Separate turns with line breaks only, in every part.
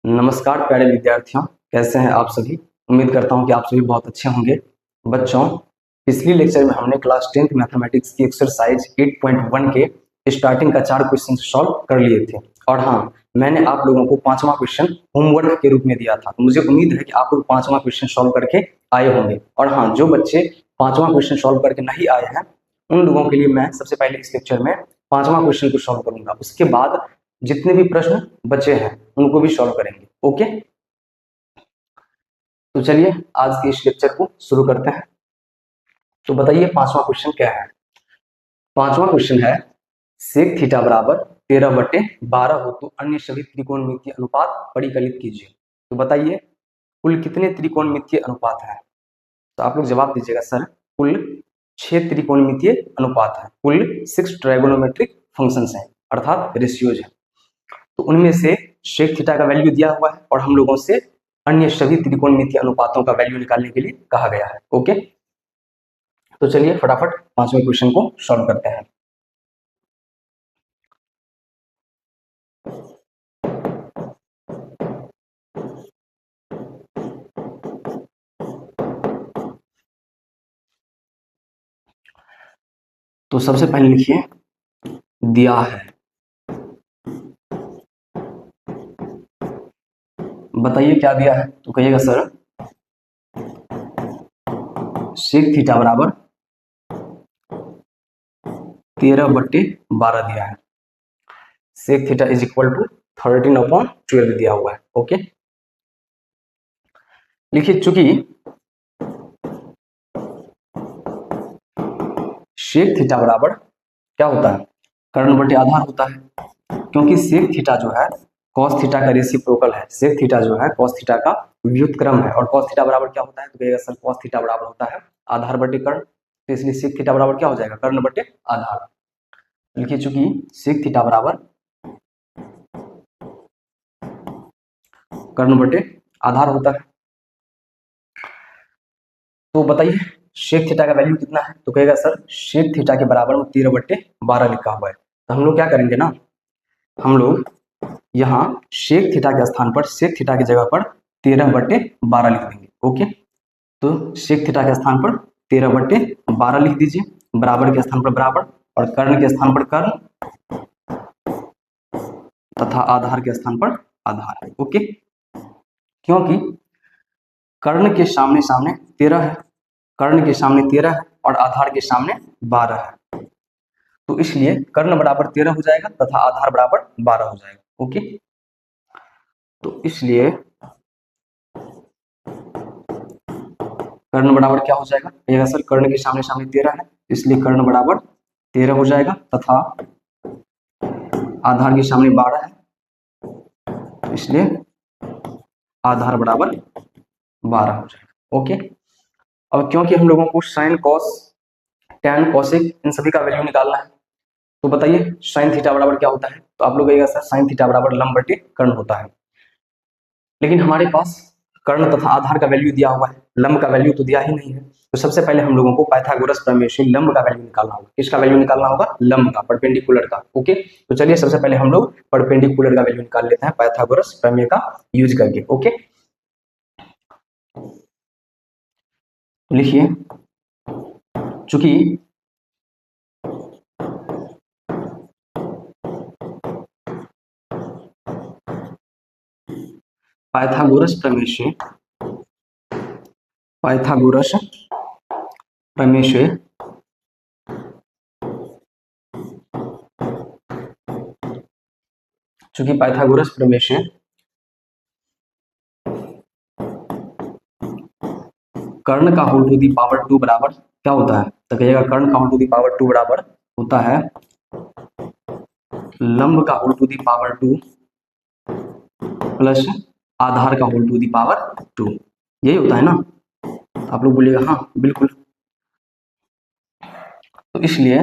नमस्कार प्यारे विद्यार्थियों, कैसे हैं आप सभी। उम्मीद करता हूं कि आप सभी बहुत अच्छे होंगे। बच्चों, पिछली लेक्चर में हमने क्लास 10th मैथमेटिक्स की एक्सरसाइज 8.1 के स्टार्टिंग का 4 क्वेश्चन सॉल्व कर लिए थे। और हाँ, मैंने आप लोगों को 5वां क्वेश्चन होमवर्क के रूप में दिया था। तो मुझे उम्मीद है कि आप लोग 5वां क्वेश्चन सॉल्व करके आए होंगे। और हाँ, जो बच्चे 5वां क्वेश्चन सॉल्व करके नहीं आए हैं, उन लोगों के लिए मैं सबसे पहले इस लेक्चर में 5वां क्वेश्चन को सॉल्व करूंगा। उसके बाद जितने भी प्रश्न बचे हैं उनको भी सॉल्व करेंगे। ओके, तो चलिए आज के इस लेक्चर को शुरू करते हैं। तो बताइए 5वां क्वेश्चन क्या है। 5वां क्वेश्चन है सेक थीटा बराबर 13/12 हो तो अन्य सभी त्रिकोणमितीय अनुपात परिकलित कीजिए। तो बताइए कुल कितने त्रिकोणमितीय अनुपात है। तो आप लोग जवाब दीजिएगा सर कुल 6 त्रिकोणमितीय अनुपात है, कुल 6 ट्राइगोनोमेट्रिक फंक्शंस हैं, अर्थात रेशियोज है। तो उनमें से सेक थीटा का वैल्यू दिया हुआ है और हम लोगों से अन्य सभी त्रिकोणमितीय अनुपातों का वैल्यू निकालने के लिए कहा गया है। ओके, तो चलिए फटाफट 5वें क्वेश्चन को सॉल्व करते हैं। तो सबसे पहले लिखिए दिया है, बताइए क्या दिया है। तो कहिएगा सर सेक थीटा बराबर 13/12 दिया है। Sec theta is equal to 13/12 दिया हुआ है। ओके, लिखिए चूंकि सेक थीटा बराबर क्या होता है, कर्ण बटे आधार होता है। क्योंकि सेक थीटा जो है कॉस थीटा का रेसिप्रोकल है। सेक थीटा जो है कॉस थीटा का व्युत्क्रम है। और कॉस थीटा बराबर क्या होता है, तो कहिएगा सर कॉस थीटा बराबर होता है आधार बटे कर्ण। तो इसलिए सेक थीटा बराबर क्या हो जाएगा, कर्ण बटे आधार। लिखिए चूंकि सेक थीटा बराबर कर्ण बटे आधार होता है, तो बताइए सेक थीटा का वैल्यू कितना है। तो कहेगा सर सेक थीटा के बराबर में 13/12 लिखा हुआ है। तो हम लोग क्या करेंगे ना, हम लोग यहाँ सेक थीटा के स्थान पर, सेक थीटा की जगह पर 13/12 लिख देंगे। ओके, तो सेक थीटा के स्थान पर 13/12 लिख दीजिए, बराबर के स्थान पर बराबर और कर्ण के स्थान पर कर्ण तथा आधार के स्थान पर आधार। ओके, क्योंकि कर्ण के सामने सामने 13 है, कर्ण के सामने 13 है और आधार के सामने 12 है। तो इसलिए कर्ण बराबर 13 हो जाएगा तथा आधार बराबर 12 हो जाएगा। ओके, तो इसलिए कर्ण बराबर क्या हो जाएगा, कहिएगा सर कर्ण के सामने सामने 13 है, इसलिए कर्ण बराबर 13 हो जाएगा तथा आधार के सामने 12 है, इसलिए आधार बराबर 12 हो जाएगा। ओके, अब क्योंकि हम लोगों को साइन कॉस टैन कॉसेक इन सभी का वैल्यू निकालना है, तो बताइए साइन थीटा बराबर क्या होता है। तो आप लोग कहिएगा सर साइन थीटा बराबर लंब बटे कर्ण होता है। लेकिन हमारे पास कर्ण तथा आधार का वैल्यू दिया हुआ है, लंब का वैल्यू तो दिया ही नहीं है। तो सबसे पहले हम लोगों को पाइथागोरस प्रमेय से लंब का वैल्यू निकालना होगा। किसका वैल्यू निकालना होगा, लंब का, परपेंडिकुलर का। ओके, तो चलिए सबसे पहले हम लोग परपेंडिकुलर का वैल्यू निकाल लेते हैं पाइथागोरस प्रमेय का यूज करके। ओके, लिखिए चूंकि पाइथागोरस प्रमेय से, पाइथागोरस प्रमेय से चूंकि पाइथागोरस प्रमेय से कर्ण का होल टू दी पावर 2 बराबर क्या होता है, तो कहिएगा कर्ण का होल टू दी पावर 2 बराबर होता है लंब का whole to the power 2 plus आधार का होल टू दी पावर 2। यही होता है ना, आप लोग बोलिएगा हाँ बिल्कुल। तो इसलिए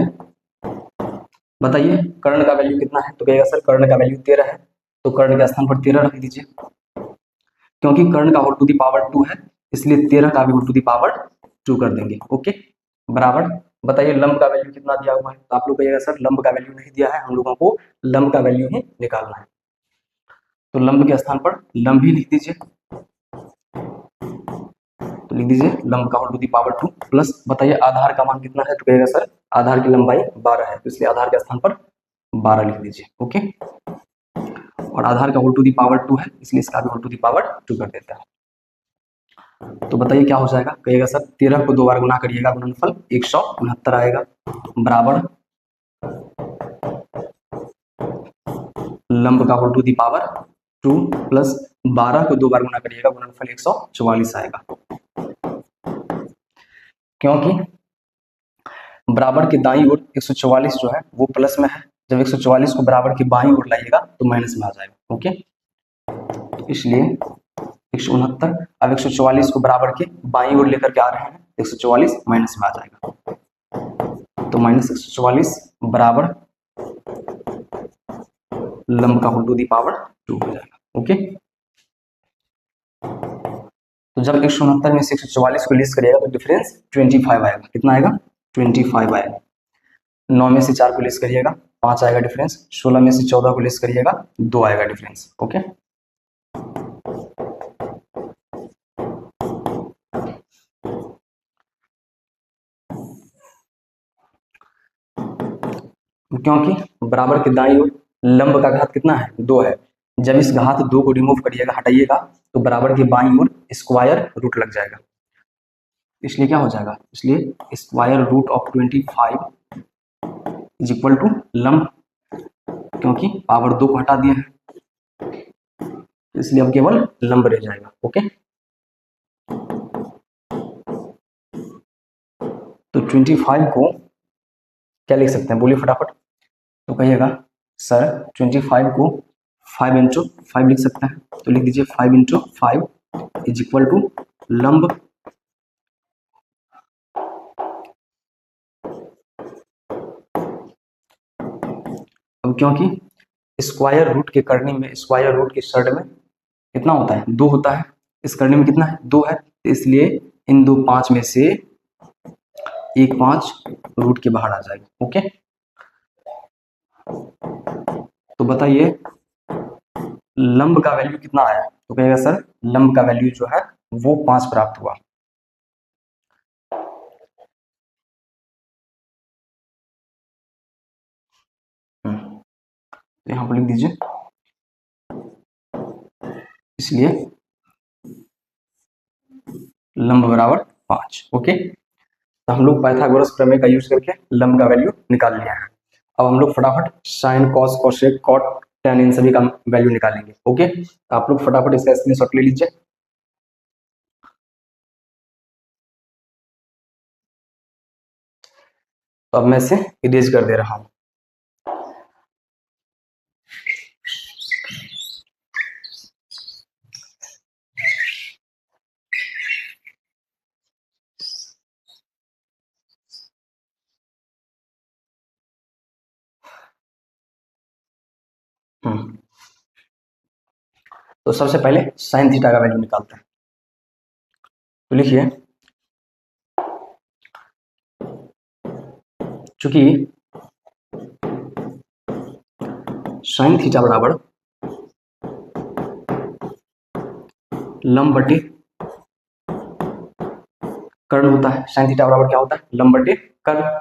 बताइए कर्ण का वैल्यू कितना है, तो कहेगा सर कर्ण का वैल्यू 13 है, तो कर्ण के स्थान पर 13 रख दीजिए। क्योंकि कर्ण का होल टू दी पावर 2 है, इसलिए 13 का भी होल टू दी पावर 2 कर देंगे। ओके, बराबर बताइए लंब का वैल्यू कितना दिया हुआ है। तो आप लोग कहिएगा सर लंब का वैल्यू नहीं दिया है, हम लोगों को लंब का वैल्यू ही निकालना है। तो लंब के स्थान पर लंब ही लिख दीजिए, तो लिख दीजिए लंब का whole to the power 2 plus बताइए आधार का मान कितना है, तो कहेगा सर आधार की लंबाई 12 है, तो इसलिए आधार के स्थान पर 12 लिख दीजिए। ओके, और आधार का होल टू दी पावर 2 है, इसलिए इसका भी होल टू दी पावर 2 कर देता है। तो बताइए क्या हो जाएगा, कहेगा सर 13 को 2 बार गुना करिएगा, गुणनफल 169 आएगा, बराबर लंब का whole to the power 2 plus 12 को 2 बार गुना करिएगा, गुणनफल 144 आएगा। क्योंकि बराबर की दाईं ओर 144 जो है वो प्लस में है, जब 144 को बराबर की बाईं ओर लाइएगा तो माइनस में आ जाएगा। ओके, तो इसलिए 169, अब 144 को बराबर के बाईं ओर लेकर के आ रहे हैं, 144 माइनस में आ जाएगा, तो माइनस 144 बराबर लंब का होल टू दी पावर 2 हो जाएगा। ओके, तो जब 169 में से 144 को लेस करिएगा तो डिफरेंस 25 आएगा। कितना आएगा? 25 आएगा। 9 में से 4 को लेस करिएगा 5 आएगा डिफरेंस, 16 में से 14 को लेस करिएगा 2 आएगा डिफरेंस। ओके, क्योंकि बराबर के दाईं ओर लंब का घात कितना है? 2 है। जब इस घात 2 को रिमूव करिएगा, हटाइएगा, तो बराबर के बाईं ओर स्क्वायर रूट लग जाएगा, इसलिए क्या हो जाएगा? इसलिए square root of 25 is equal to लंब, क्योंकि पावर 2 को हटा दिया है, इसलिए अब केवल लंब रह जाएगा। ओके, तो 25 को क्या लिख सकते हैं, बोलिए फटाफट। तो कहिएगा सर 25 को 5 इंटू 5 लिख सकते हैं, तो लिख दीजिए 5 इंटू 5 इज इक्वल टू लंब, अब क्योंकि स्क्वायर रूट के करनी में, स्क्वायर रूट के शर्ट में कितना होता है? 2 होता है, इस करनी में कितना है? 2 है, तो इसलिए इन दो 5 में से एक 5 रूट के बाहर आ जाएगा। ओके, तो बताइए लंब का वैल्यू कितना आया? तो कहेगा सर लंब का वैल्यू जो है वो 5 प्राप्त हुआ। तो यहां पर लिख दीजिए, इसलिए लंब बराबर 5। ओके, तो हम लोग पाइथागोरस प्रमेय का यूज करके लंब का वैल्यू निकाल लिया है। अब हम लोग फटाफट sine, cos, cosec, cot, tan इन सभी का वैल्यू निकालेंगे। ओके, तो आप लोग फटाफट इसका स्क्रीनशॉट ले लीजिए। तो अब मैं इसे इरेज कर दे रहा हूं। तो सबसे पहले साइन थीटा का वैल्यू निकालते हैं। तो लिखिए, चूंकि साइन थीटा बराबर लंब बटे कर्ण होता है, साइन थीटा बराबर क्या होता है? लंब बटे कर्ण।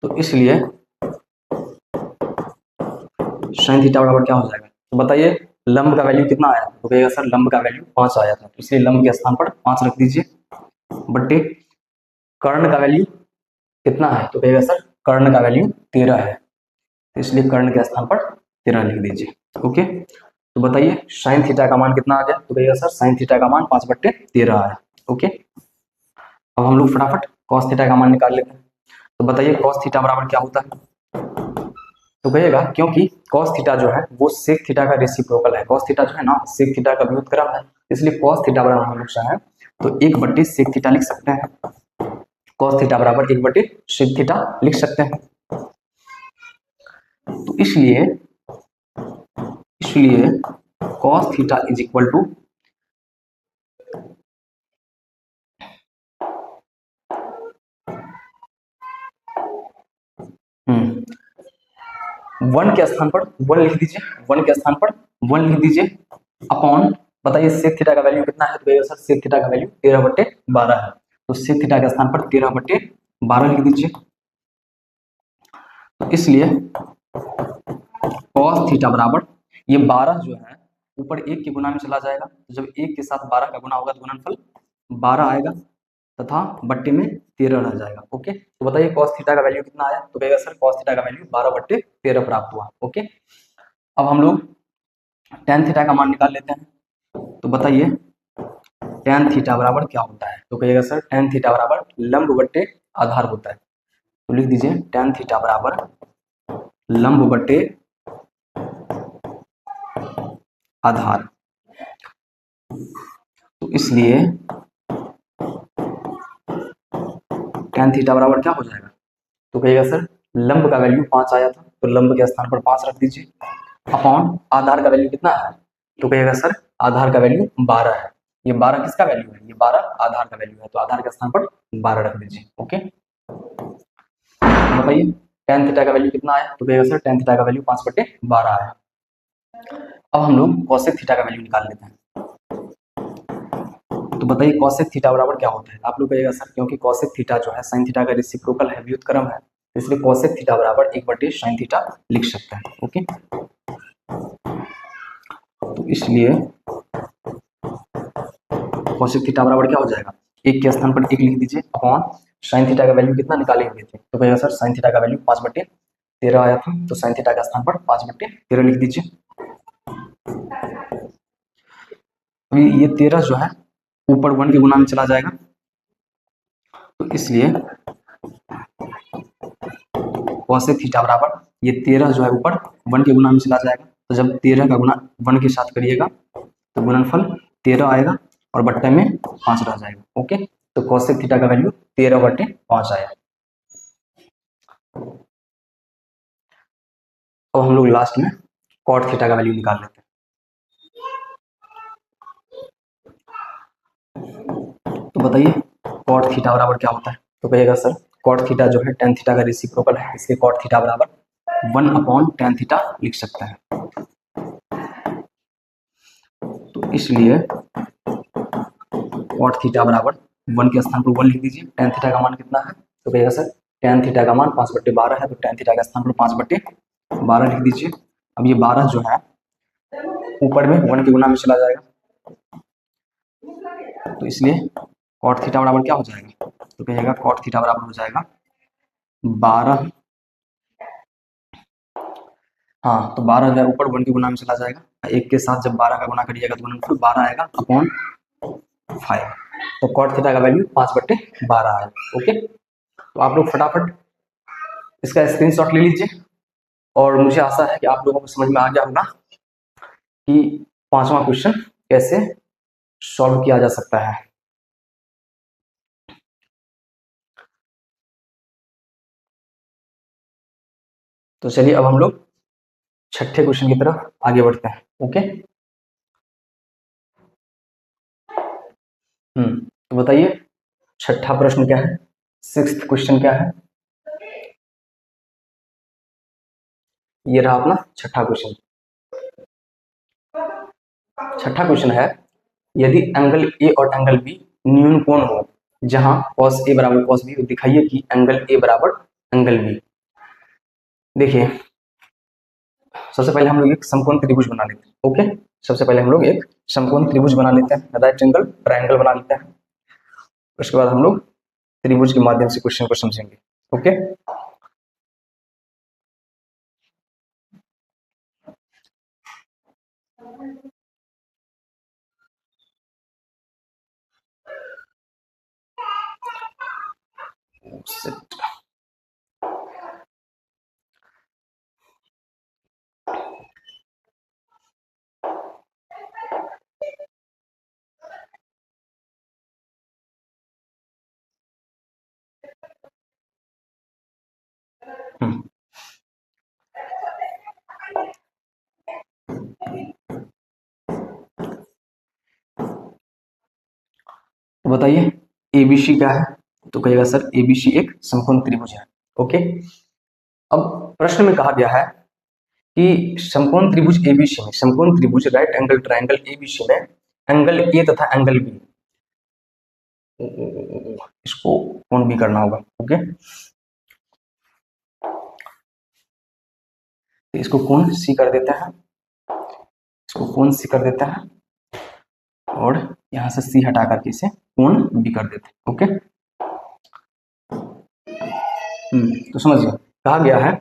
तो इसलिए साइन थीटा बराबर क्या हो जाएगा? तो बताइए लंब का वैल्यू कितना आया? तो कहेगा सर लंब का वैल्यू 5 आया था, इसलिए लंब के स्थान पर 5 रख दीजिए, बटे कर्ण का वैल्यू कितना है? तो कहेगा सर कर्ण का वैल्यू 13 है, इसलिए कर्ण के स्थान पर 13 लिख दीजिए। ओके, तो बताइए साइन थीटा का मान कितना आ गया? तो कहिएगा सर साइन थीटा का मान 5/13 आया। ओके, अब हम लोग फटाफट कॉस थीटा का मान निकाल लेते हैं। तो बताइए कॉस थीटा बराबर क्या होता है? तो कहिएगा क्योंकि कॉस थीटा जो है वो सेक थीटा का रेसिप्रोकल है, कॉस थीटा जो है ना सेक थीटा का व्युत्क्रम है, इसलिए कॉस थीटा बराबर हम लोग चाहें तो 1/सेक थीटा लिख सकते हैं। कॉस थीटा बराबर 1/सेक थीटा लिख सकते हैं। तो इसलिए इसलिए cos theta is equal to 1 के स्थान पर 1 लिख दीजिए, 1 के स्थान पर 1 लिख दीजिए अपॉन, बताइए सेक थीटा का वैल्यू कितना है, तो सर सेक थीटा का वैल्यू 13/12 है, तो सेक थीटा के स्थान पर 13/12 लिख दीजिए। तो इसलिए cos थीटा बराबर, ये 12 जो है ऊपर 1 के गुना में चला जाएगा, तो जब 1 के साथ 12 का गुना होगा तो गुणनफल 12 आएगा तथा बट्टे में 13 रह जाएगा। ओके, तो बताइए cos थीटा का वैल्यू कितना आया, तो कहेगा सर cos थीटा का वैल्यू 12/13 प्राप्त हुआ। ओके, अब हम लोग tan थीटा का मान निकाल लेते हैं, तो बताइए tan थीटा बराबर क्या होता है, तो कहिएगा सर tan थीटा बराबर लंब बट्टे आधार होता है, तो लिख दीजिए tan थीटा बराबर लंब बट्टे आधार। तो इसलिए tan थीटा बराबर क्या हो जाएगा, तो कहिएगा सर लंब का वैल्यू 5 आया था, तो लंब के स्थान पर 5 रख दीजिए अपॉन आधार का वैल्यू कितना है, तो कहिएगा सर आधार का वैल्यू 12 है, ये 12 किसका वैल्यू है, ये 12 आधार का वैल्यू है, तो आधार के स्थान पर 12 रख दीजिए। ओके, बताइए tan थीटा का वैल्यू कितना आया, तो कहिएगा सर tan थीटा का वैल्यू 5/12 आया। अब हम लोग cosec थीटा का वैल्यू निकाल लेते हैं, तो बताइए cosec थीटा बराबर क्या होता है, आप लोग कहिएगा सर क्योंकि cosec थीटा जो है sin थीटा का रेसिप्रोकल है, व्युत्क्रम है, इसलिए cosec थीटा बराबर 1/sin थीटा लिख सकते हैं। ओके, तो इसलिए cosec थीटा बराबर क्या हो जाएगा, 1 के स्थान पर 1 लिख दीजिए अपॉन sin थीटा का वैल्यू कितना निकाले हुए थे, तो कहिएगा सर sin थीटा का वैल्यू 5/13 आया था, तो sin थीटा का स्थान पर 5/13 लिख दीजिए। ये 13 जो है ऊपर 1 के गुना में चला जाएगा, तो इसलिए cosec थीटा बराबर ये 13 जो है ऊपर 1 के गुना में चला जाएगा, तो जब 13 का गुना 1 के साथ करिएगा तो गुणनफल 13 आएगा और बट्टे में 5 रह जाएगा। ओके, तो cosec थीटा का वैल्यू 13/5 आया। अब हम लोग लास्ट में cot थीटा का वैल्यू निकाल लेते हैं, तो बताइए cot थीटा बराबर क्या होता है, तो कहिएगा सर cot थीटा जो है tan थीटा का रेसिप्रोकल है, इसलिए cot थीटा बराबर 1/tan थीटा लिख सकते हैं। तो इसलिए cot थीटा बराबर 1 के स्थान पर 1 लिख दीजिए, tan थीटा का मान कितना है, तो कहिएगा सर tan थीटा का मान 5/12 है, तो tan थीटा का स्थान पर 5/12 लिख दीजिए। अब ये 12 जो है ऊपर में 1 के गुना में चला जाएगा, तो इसलिए cot थीटा बराबर क्या हो जाएगा, तो कहिएगा cot थीटा बराबर हो जाएगा 12, हाँ तो 12 जो है ऊपर 1 के गुना में चला जाएगा, 1 के साथ जब 12 का गुना करिएगा तो गुणनफल 12 आएगा अपॉन 5, तो cot थीटा का वैल्यू 5/12 आया। ओके, तो आप लोग फटाफट इसका स्क्रीनशॉट ले लीजिए और मुझे आशा है कि आप लोगों को समझ में आ गया होगा कि 5वां क्वेश्चन कैसे सॉल्व किया जा सकता है। तो चलिए अब हम लोग 6ठे क्वेश्चन की तरफ आगे बढ़ते हैं। ओके, तो बताइए 6ठा प्रश्न क्या है, 6th क्वेश्चन क्या है, ये रहा अपना 6ठा क्वेश्चन। 6ठा क्वेश्चन है यदि एंगल ए और एंगल बी न्यून कोण हो जहां cos ए बराबर cos बी, दिखाइए कि एंगल ए बराबर एंगल बी। देखिए सबसे पहले हम लोग एक समकोण त्रिभुज बना लेते हैं। ओके, सबसे पहले हम लोग एक समकोण त्रिभुज बना लेते हैं, राइट एंगल ट्रायंगल बना लेते हैं, उसके बाद हम लोग त्रिभुज के माध्यम से क्वेश्चन को समझेंगे। ओके, तो बताइए एबीसी क्या है, तो कहिएगा सर एबीसी एक समकोण त्रिभुज है। ओके, अब प्रश्न में कहा गया है कि समकोण त्रिभुज एबीसी में, समकोण त्रिभुज राइट एंगल ट्रायंगल एबीसी में एंगल ए तथा एंगल बी, इसको कोण बी करना होगा। ओके, तो इसको कोण सी कर देते हैं, इसको कोण सी कर देता है और यहां से सी हटा करके इसे कोण बी कर देते हैं। ओके, तो समझिए कहा गया है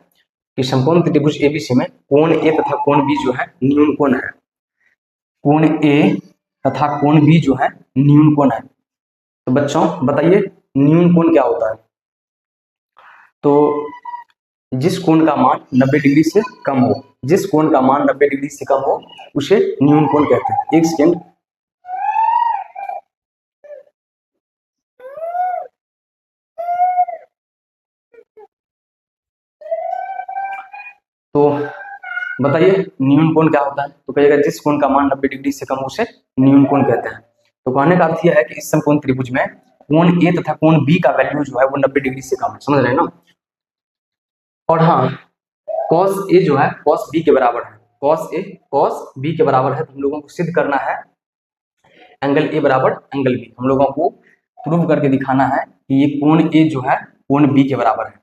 कि समकोण त्रिभुज एबीसी में कोण ए तथा कोण बी जो है न्यून कोण है, कोण ए तथा कोण बी जो है न्यून कोण है। तो बच्चों बताइए न्यून कोण क्या होता है? तो जिस कोण का मान 90 डिग्री से कम हो, जिस कोण का मान 90 डिग्री से कम हो उसे न्यून कोण कहते हैं। एक सेकेंड, तो बताइए न्यून कोण क्या होता है? तो कहिएगा जिस कोण का मान 90 डिग्री से कम हो उसे न्यून कोण कहते हैं। तो कहने का अर्थ यह है कि इस समकोण त्रिभुज में कोण ए तथा कोण बी का वैल्यू जो है वो 90 डिग्री से कम है, समझ रहे हैं ना। और हाँ, cos ए जो है cos बी के बराबर है, cos ए cos बी के बराबर है। तो हम लोगों को सिद्ध करना है एंगल ए बराबर एंगल बी, हम लोगों को प्रूव करके दिखाना है कि ये कोण ए जो है कोण बी के बराबर है।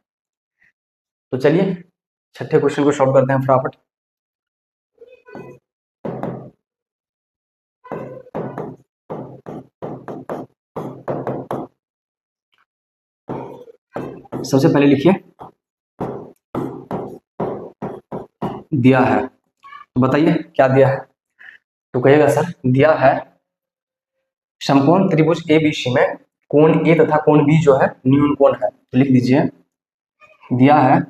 तो चलिए छठे क्वेश्चन को सॉल्व करते हैं फटाफट। सबसे पहले लिखिए दिया है, तो बताइए क्या दिया है? तो कहिएगा सर दिया है समकोण त्रिभुज एबीसी में कोण ए तथा कोण बी जो है न्यून कोण है। तो लिख दीजिए दिया है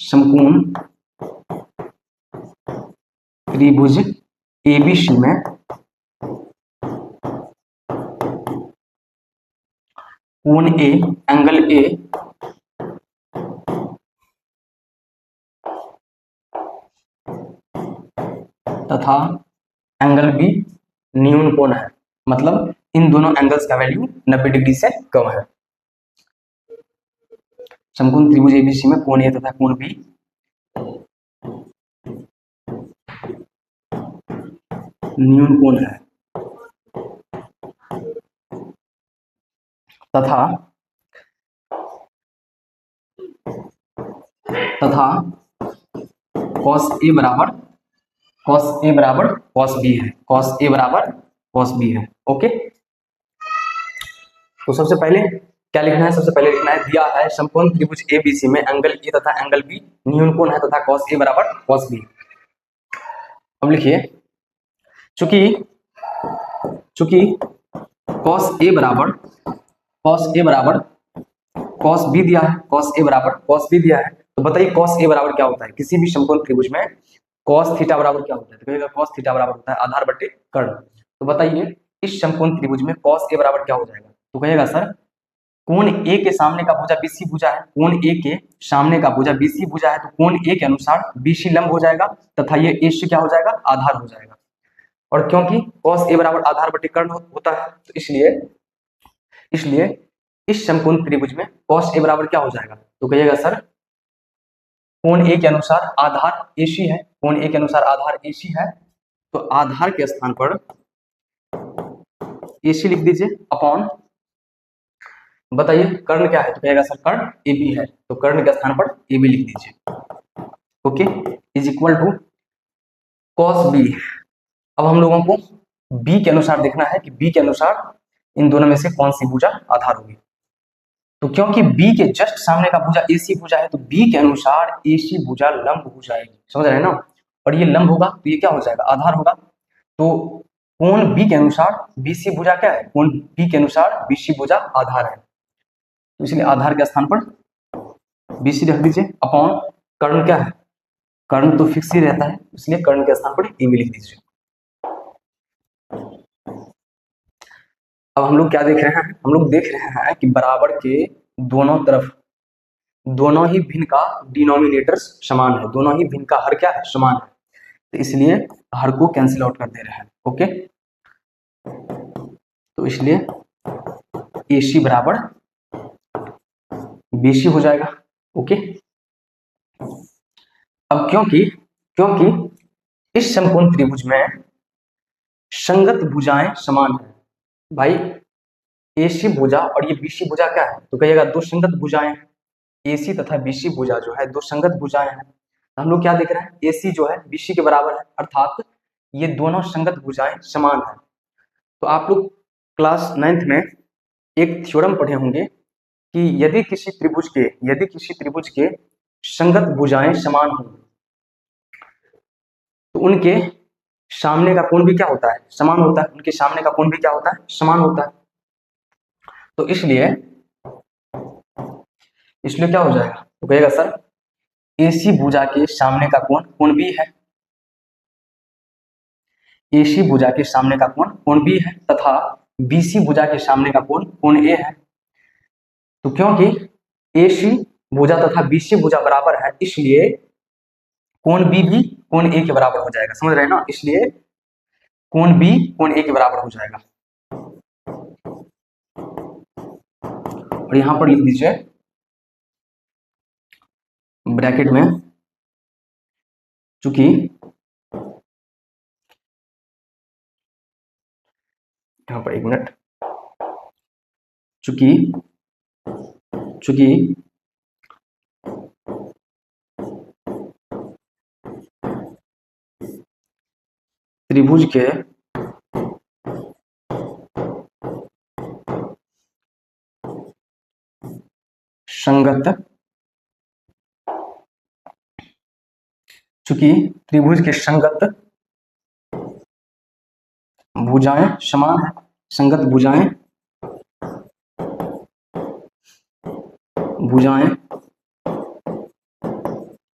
समकोण त्रिभुज एबीसी में कोण ए एंगल ए तथा एंगल बी न्यून कोण है, मतलब इन दोनों एंगल्स का वैल्यू 90 डिग्री से कम है। समकोण त्रिभुज एबीसी में कोण ए तथा कोण बी न्यून कोण है तथा cos ए बराबर cos बी है, cos ए बराबर cos बी है। ओके, तो सबसे पहले क्या लिखना है? सबसे पहले लिखना है दिया है समकोण त्रिभुज एबीसी में एंगल ए तथा एंगल बी न्यून कोण है तथा cos ए बराबर cos बी। अब लिखिए चूंकि cos ए बराबर cos बी दिया है, cos ए बराबर cos बी दिया है, तो बताइए cos ए बराबर क्या होता है? किसी भी समकोण त्रिभुज में cos थीटा बराबर क्या होता है? तो कहिएगा cos थीटा बराबर होता है आधार बटे कर्ण। तो बताइए इस समकोण त्रिभुज में cos ए बराबर क्या हो जाएगा? तो कहिएगा सर कोण ए के सामने का भुजा बीसी भुजा है, कोण ए के सामने का भुजा बीसी भुजा है, तो कोण ए के अनुसार बीसी लंब हो जाएगा तथा ये AC क्या हो जाएगा? आधार हो जाएगा। और क्योंकि cos ए बराबर आधार बटे कर्ण होता है तो इसलिए इस समकोण त्रिभुज में cos ए बराबर क्या हो जाएगा? तो कहिएगा सर कोण ए के अनुसार आधार AC है, कोण ए के अनुसार आधार AC है, तो आधार के स्थान पर AC लिख दीजिए अपॉन, बताइए कर्ण क्या है? तो कहेगा सर कर्ण AB है, तो कर्ण के स्थान पर AB लिख दीजिए। Okay, is equal to cos B। अब हम लोगों को B के अनुसार देखना है कि B के अनुसार इन दोनों में से कौन सी भुजा आधार होगी। तो क्योंकि B के जस्ट सामने का भुजा AC भुजा है तो B के अनुसार AC भुजा लंब हो जाएगी, समझ रहे हैं ना। और ये लंब होगा तो ये क्या हो जाएगा? आधार होगा। तो कोण B के अनुसार BC भुजा क्या है? कोण B के अनुसार BC भुजा आधार है, तो इसलिए आधार के स्थान पर BC रख दीजिए अपॉन कर्ण क्या है? कर्ण तो फिक्स ही रहता है, इसलिए कर्ण के स्थान पर AB लिख दीजिए। अब हम लोग क्या देख रहे हैं? हम लोग देख रहे हैं कि बराबर के दोनों तरफ दोनों ही भिन्न का डिनोमिनेटर्स समान है, दोनों ही भिन्न का हर क्या है? समान है, तो इसलिए हर को कैंसिल आउट कर दे रहे हैं। ओके, तो इसलिए AC बराबर BC हो जाएगा। ओके, अब क्योंकि क्योंकि इस समकोण त्रिभुज में संगत भुजाएं समान है। भाई AC भुजा और ये BC भुजा क्या है, तो कहिएगा दो संगत भुजाएं। AC तथा BC भुजा जो है दो संगत भुजाएं हैं। हम लोग क्या देख रहे हैं, AC जो है BC के बराबर है, अर्थात ये दोनों संगत भुजाएं समान है। तो आप लोग क्लास 9th में एक थ्योरम पढ़े होंगे कि यदि किसी त्रिभुज के संगत भुजाएं समान हों तो उनके सामने का कोण भी क्या होता है, समान होता है। उनके सामने का कोण भी क्या होता है, समान होता है। तो इसलिए क्या हो जाएगा, तो कहेगा सर AC भुजा के सामने का कोण B है, AC भुजा के सामने का कोण B है, तथा BC भुजा के सामने का कोण A है। तो क्योंकि AC भुजा तथा BC भुजा बराबर है, इसलिए कोण B भी कोण A के बराबर हो जाएगा। समझ रहे हैं ना, इसलिए कोण B कोण A के बराबर हो जाएगा। और यहां पर लिख दीजिए ब्रैकेट में, चूंकि यहां पर 1 मिनट, चूंकि त्रिभुज के संगत भुजाएं समान है, संगत भुजाएं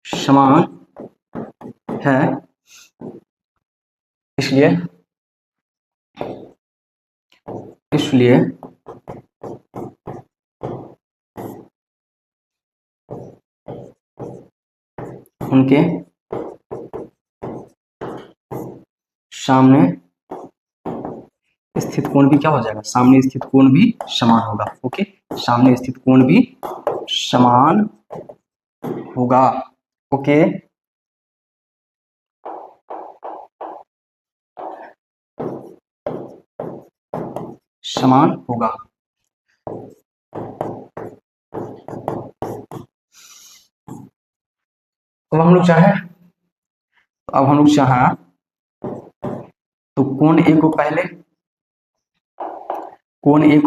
समान है, इसलिए उनके सामने स्थित कोण भी क्या हो जाएगा, सामने स्थित कोण भी समान होगा। ओके, सामने स्थित कोण भी समान होगा। ओके, समान होगा। अब हम लोग चाहें तो कोण A को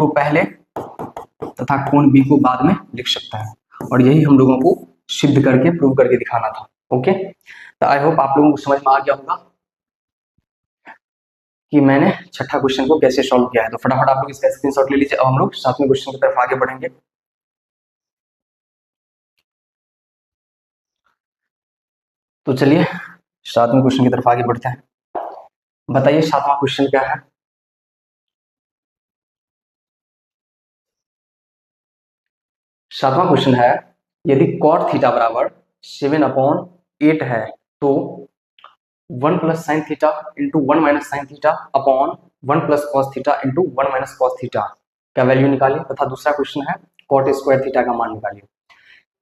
पहले तथा कोण B को बाद में लिख सकता है, और यही हम लोगों को सिद्ध करके प्रूव करके दिखाना था। ओके, तो आई होप आप लोगों को समझ में आ गया होगा कि मैंने छठा क्वेश्चन को कैसे सॉल्व किया है। तो फटाफट आप लोग इसका स्क्रीनशॉट ले लीजिए। अब हम लोग 7वें क्वेश्चन की तरफ आगे बढ़ेंगे। तो चलिए 7वें क्वेश्चन की तरफ आगे बढ़ते हैं। बताइए 7वां क्वेश्चन क्या है। 7वां क्वेश्चन है, यदि cot थीटा बराबर 7/8 है तो 1 + sin theta into 1 - sin theta upon 1 + cos theta into 1 - cos theta का वैल्यू निकालिए। तथा दूसरा क्वेश्चन है cot स्क्वायर थीटा का मान निकालिए।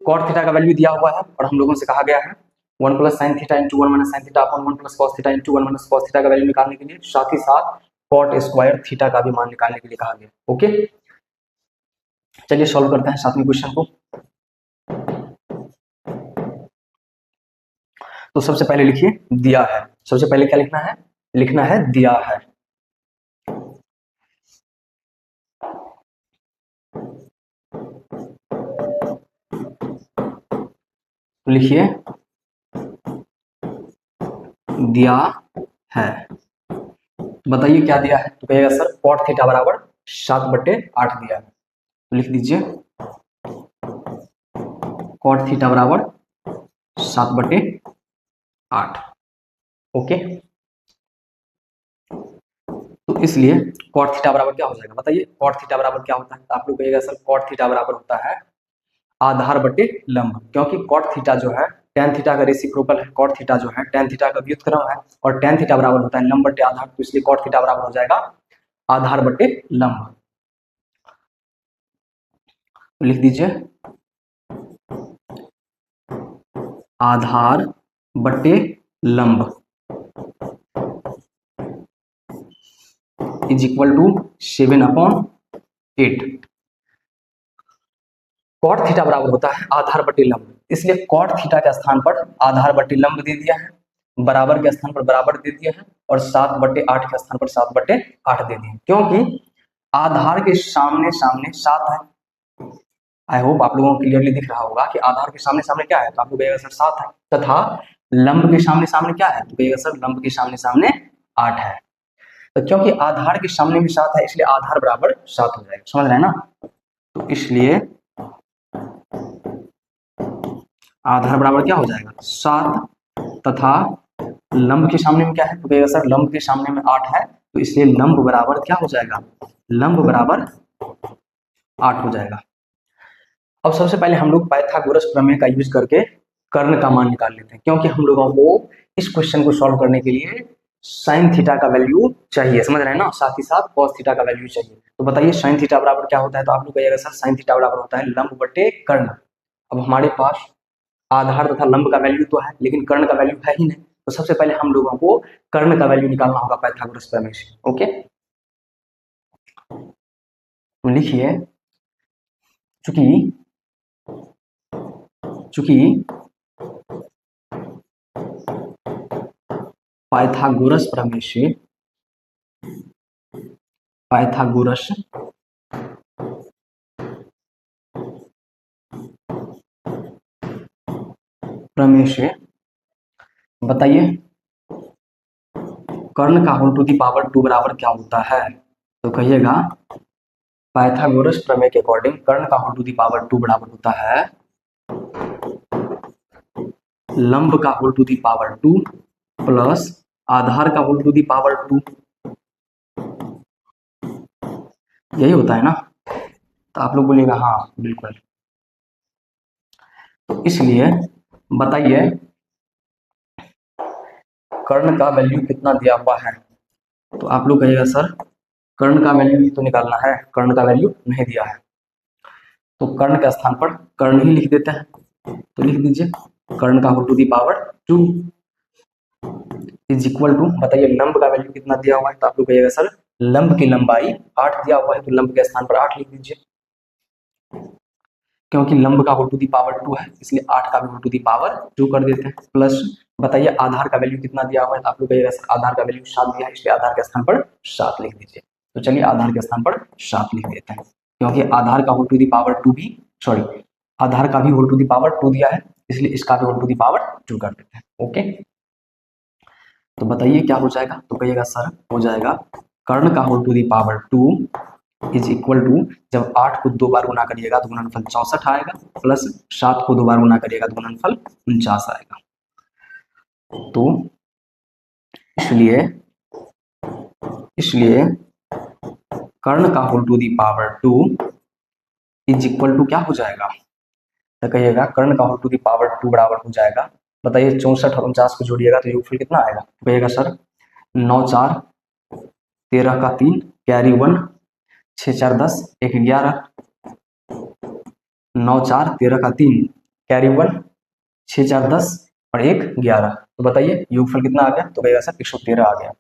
cot थीटा का वैल्यू दिया हुआ है और हम लोगों से कहा गया है 1 + sin theta into 1 - sin theta upon 1 + cos theta into 1 - cos theta का वैल्यू निकालने के लिए, साथ ही साथ cot स्क्वायर थीटा का भी मान निकालने के लिए कहा गया। ओके, चलिए सॉल्व करते हैं 7वें क्वेश्चन को। तो सबसे पहले लिखिए दिया है। सबसे पहले क्या लिखना है, दिया है। तो लिखिए दिया है। बताइए क्या दिया है, तो कहिएगा सर cot थीटा बराबर 7/8 दिया है। तो लिख दीजिए cot थीटा बराबर 7/8। ओके, तो इसलिए cot थीटा बराबर क्या हो जाएगा, बताइए cot थीटा बराबर क्या होता है। तो आप लोग कहिएगा सर cot थीटा बराबर होता है आधार बटे लंब, क्योंकि cot थीटा जो है tan थीटा का रेसिप्रोकल है। cot थीटा जो है tan थीटा का व्युत्क्रम है, और tan थीटा बराबर होता है लंब बटे आधार। तो इसलिए cot थीटा बराबर हो जाएगा आधार बटे लंब। लिख दीजिए आधार बटे लंब is equal to 7/8। Cot theta बराबर होता है आधार बटे लंब, इसलिए कॉट थीटा के स्थान पर आधार बटे लंब दे दिया है, बराबर के स्थान पर बराबर दे दिया है, और 7/8 के स्थान पर 7/8 दे दिया, क्योंकि आधार के सामने सामने 7 है। आई होप आप लोगों को क्लियरली दिख रहा होगा कि आधार के सामने सामने क्या है, तो आपको कहिएगा सर 7 है, तथा लंब के सामने सामने क्या है, तो कहिएगा सर लंब के सामने सामने 8 है। तो क्योंकि आधार के सामने में 7 है, इसलिए आधार बराबर 7 हो जाएगा, समझ रहे हैं ना। तो इसलिए आधार बराबर क्या हो जाएगा 7, तथा लंब के सामने में क्या है, तो कहिएगा सर लंब के सामने में 8 है, तो इसलिए लंब बराबर क्या हो जाएगा, लंब बराबर 8 हो जाएगा। अब सबसे पहले हम लोग पाइथागोरस प्रमेय का यूज करके कर्ण का मान निकाल लेते हैं, क्योंकि हम लोगों को इस क्वेश्चन को सॉल्व करने के लिए साइन थीटा का वैल्यू चाहिए, समझ रहे हैं ना, साथ ही साथ कॉस थीटा का वैल्यू चाहिए। तो बताइए साइन थीटा बराबर क्या होता है, तो आप लोग कहिएगा सर साइन थीटा बराबर होता है लंब बटे कर्ण। अब हमारे पास आधार तथा लंब का वैल्यू तो है, लेकिन कर्ण का वैल्यू है ही नहीं, तो सबसे पहले हम लोगों को कर्ण का वैल्यू निकालना होगा पाइथागोरस प्रमेय से। ओके, तो लिखिए चूंकि पाइथागोरस प्रमेय से बताइए कर्ण का होल टू दी पावर 2 बराबर क्या होता है, तो कहिएगा पाइथागोरस प्रमेय के अकॉर्डिंग कर्ण का होल टू दी पावर 2 बराबर होता है लंब का whole to the power 2 plus आधार का होल टू दी पावर 2, यही होता है ना। तो आप लोग बोलिएगा हाँ बिल्कुल। तो इसलिए बताइए कर्ण का वैल्यू कितना दिया हुआ है, तो आप लोग कहिएगा सर कर्ण का वैल्यू तो निकालना है, कर्ण का वैल्यू नहीं दिया है, तो कर्ण के स्थान पर कर्ण ही लिख देते हैं। तो लिख दीजिए कर्ण का whole to the power 2 is equal to, बताइए लंब का वैल्यू कितना दिया हुआ है, तो आप लोग कहिएगा सर लंब की लंबाई 8 दिया हुआ है, तो लंब के स्थान पर 8 लिख दीजिए, क्योंकि लंब का होल टू दी पावर 2 है, इसलिए 8 का भी होल टू दी पावर 2 कर देते हैं। प्लस बताइए आधार का वैल्यू कितना दिया हुआ है, तो आप लोग कहिएगा सर आधार का वैल्यू 7 दिया है, इसलिए आधार के स्थान पर 7 लिख दीजिए। तो चलिए आधार के स्थान पर 7 लिख देते हैं, क्योंकि आधार का होल टू दी पावर 2 भी आधार का भी होल टू दी पावर 2 दिया है, इसलिए इसका भी होल टू दी पावर 2 कर देते हैं। ओके, तो बताइए क्या हो जाएगा, तो कहिएगा सर हो जाएगा कर्ण का whole to the power 2 is equal to, जब 8 को 2 बार गुना करिएगा तो गुणनफल 64 आएगा, प्लस 7 को 2 बार गुना करिएगा तो गुणनफल 49 आएगा। तो इसलिए कर्ण का whole to the power 2 is equal to क्या हो जाएगा, तो कहिएगा कर्ण का होल टू दी पावर 2 बराबर हो जाएगा, बताइए 64 और 49 को जोड़िएगा तो योगफल कितना आएगा, तो कहिएगा सर 9 4 13 का 3 कैरी 1 6 4 10 1 11 9 4 13 का 3 कैरी 1 6 4 10 और 1 11, तो बताइए योगफल कितना आ गया, तो कहिएगा सर 113 आ गया।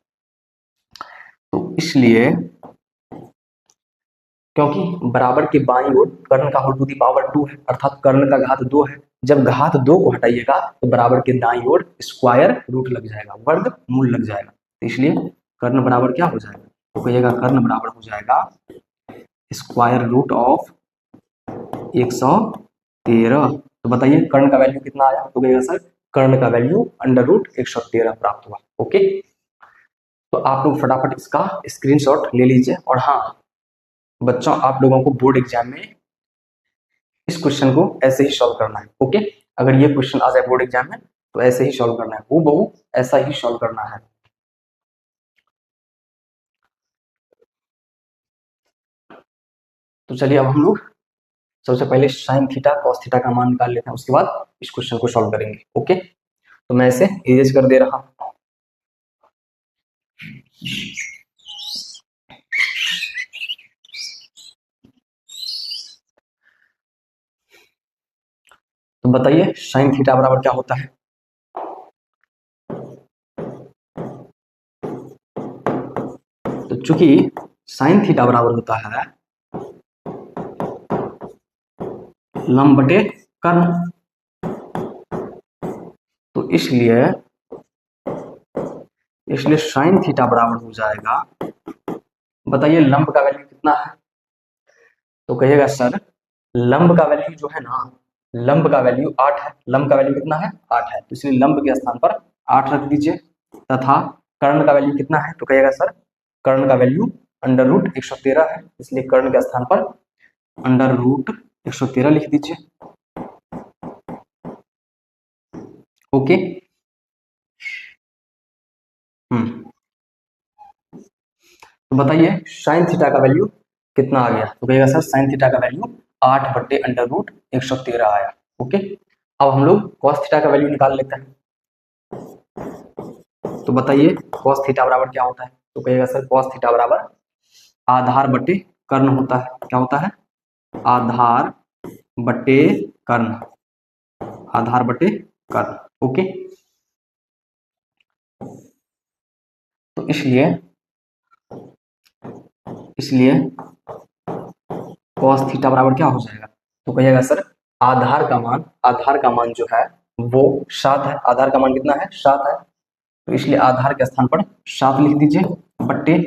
तो इसलिए क्योंकि बराबर के बाईं ओर कर्ण का होल टू दी पावर 2 है, अर्थात कर्ण का घात 2 है, जब घात 2 को हटाइएगा तो बराबर के दाईं ओर स्क्वायर रूट लग जाएगा, वर्ग मूल लग जाएगा, तो इसलिए कर्ण बराबर क्या हो जाएगा, तो कहिएगा कर्ण बराबर हो जाएगा स्क्वायर रूट ऑफ 113। तो बताइए कर्ण का वैल्यू कितना आया, तो कहिएगा सर कर्ण का वैल्यू अंडर रूट 113 प्राप्त हुआ। ओके, तो आप लोग फटाफट इसका स्क्रीनशॉट ले लीजिए, और हाँ बच्चों आप लोगों को बोर्ड एग्जाम में इस क्वेश्चन को ऐसे ही सॉल्व करना है। ओके, अगर ये क्वेश्चन आ जाए बोर्ड एग्जाम में तो ऐसे ही सॉल्व करना है, हूबहू ऐसा ही सॉल्व करना है। तो चलिए अब हम लोग सबसे पहले साइन थीटा कॉस थीटा का मान निकाल लेते हैं, उसके बाद इस क्वेश्चन को सॉल्व करेंगे। ओके, तो मैं इसे इरेज कर दे रहा हूं। तो बताइए साइन थीटा बराबर क्या होता है, चूंकि साइन थीटा बराबर होता है लंब बटे कर्ण, तो इसलिए साइन थीटा बराबर हो जाएगा, बताइए लंब का वैल्यू कितना है, तो कहिएगा सर लंब का वैल्यू जो है ना, लंब का वैल्यू 8 है। लंब का वैल्यू कितना है? 8 है, तो इसलिए लंब के स्थान पर 8 रख दीजिए। तथा कर्ण का वैल्यू कितना है, तो कहिएगा सर कर्ण का वैल्यू अंडर रूट 113 है, इसलिए कर्ण के स्थान पर अंडर रूट 113 लिख दीजिए। ओके। तो बताइए साइन थीटा का वैल्यू कितना आ गया, तो कहिएगा सर साइन थीटा का वैल्यू 8 बट्टे अंडर रूट 113 आया। ओके। अब हम लोग कॉस थीटा का वैल्यू निकाल लेते हैं। तो बताइए कॉस थीटा बराबर क्या होता है, तो कहिएगा सर कॉस थीटा बराबर आधार बट्टे कर्ण होता है। क्या होता है? आधार बट्टे कर्ण, आधार बट्टे कर्ण। ओके। तो इसलिए कॉस थीटा बराबर क्या हो जाएगा, तो कहिएगा सर आधार का मान जो है वो 7 है। आधार का मान कितना है? 7 है, तो इसलिए आधार के स्थान पर 7 लिख दीजिए बट्टे,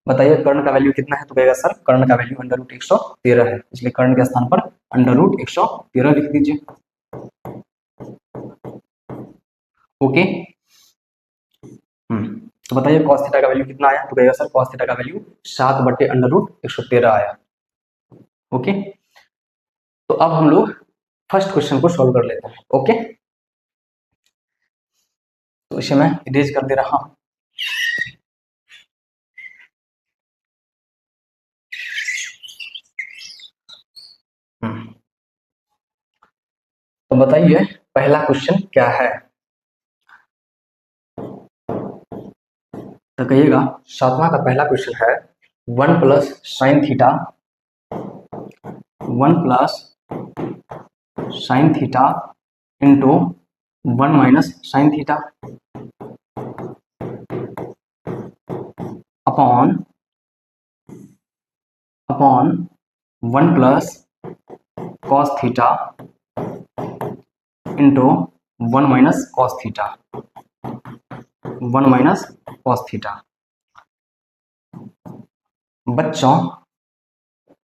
बताइए कर्ण का वैल्यू कितना है, तो कहेगा सर कर्ण का वैल्यू अंडर रूट 113 है, इसलिए कर्ण के स्थान पर अंडर रूट 113 लिख दीजिए। ओके। तो बताइए cos थीटा का वैल्यू कितना आया, तो कहेगा सर cos थीटा का वैल्यू 7 बट्टे अंडर रूट 113 आया। ओके। तो अब हम लोग फर्स्ट क्वेश्चन को सॉल्व कर लेते हैं। ओके। तो इसे मैं इरेज कर दे रहा हूं। तो बताइए पहला क्वेश्चन क्या है, तो कहिएगा 7वां का पहला क्वेश्चन है 1 plus sine theta, 1 plus sine theta into 1 minus sine theta upon 1 plus cos theta into 1 minus cos theta, 1 minus cos theta. बच्चों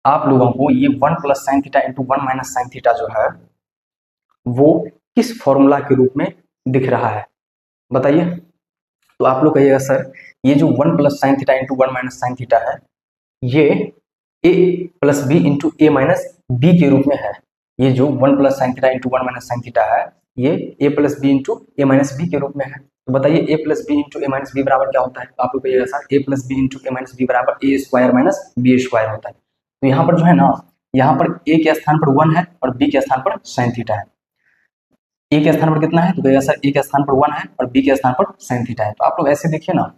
आप लोगों को ये 1 plus sine theta into 1 minus sine theta जो है वो किस फॉर्मूला के रूप में दिख रहा है, बताइए। तो आप लोग कहिएगा सर ये जो 1 plus sine theta into 1 minus sine theta है ये a plus B into A minus B के रूप में है। ये जो 1 plus sine theta into 1 minus sine theta है ये a plus B into A minus B के रूप में है। तो बताइए a plus B into A minus B बराबर क्या होता है, तो आप लोग कहिएगा sir a plus B into A minus B बराबर ए स्क्वायर माइनस बी स्क्वायर होता है। तो यहाँ पर जो है ना, यहाँ पर a के स्थान पर 1 है और b के स्थान पर साइन थीटा है। a के स्थान पर कितना है, तो कहिएगा सर a के स्थान पर 1 है और b के स्थान पर साइन थीटा है। तो आप लोग ऐसे देखिए ना,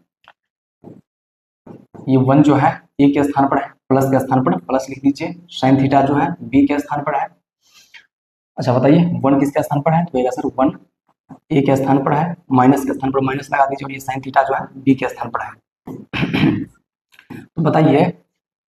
ये 1 जो है a के स्थान पर है, प्लस के स्थान पर प्लस लिख दीजिए, साइन थीटा जो है b के स्थान पर है। अच्छा बताइए 1 किसके स्थान पर है, तो कहिएगा सर 1 a के स्थान पर है, माइनस के स्थान पर माइनस लगा दीजिए और ये साइन थीटा जो है b के स्थान पर है। तो बताइए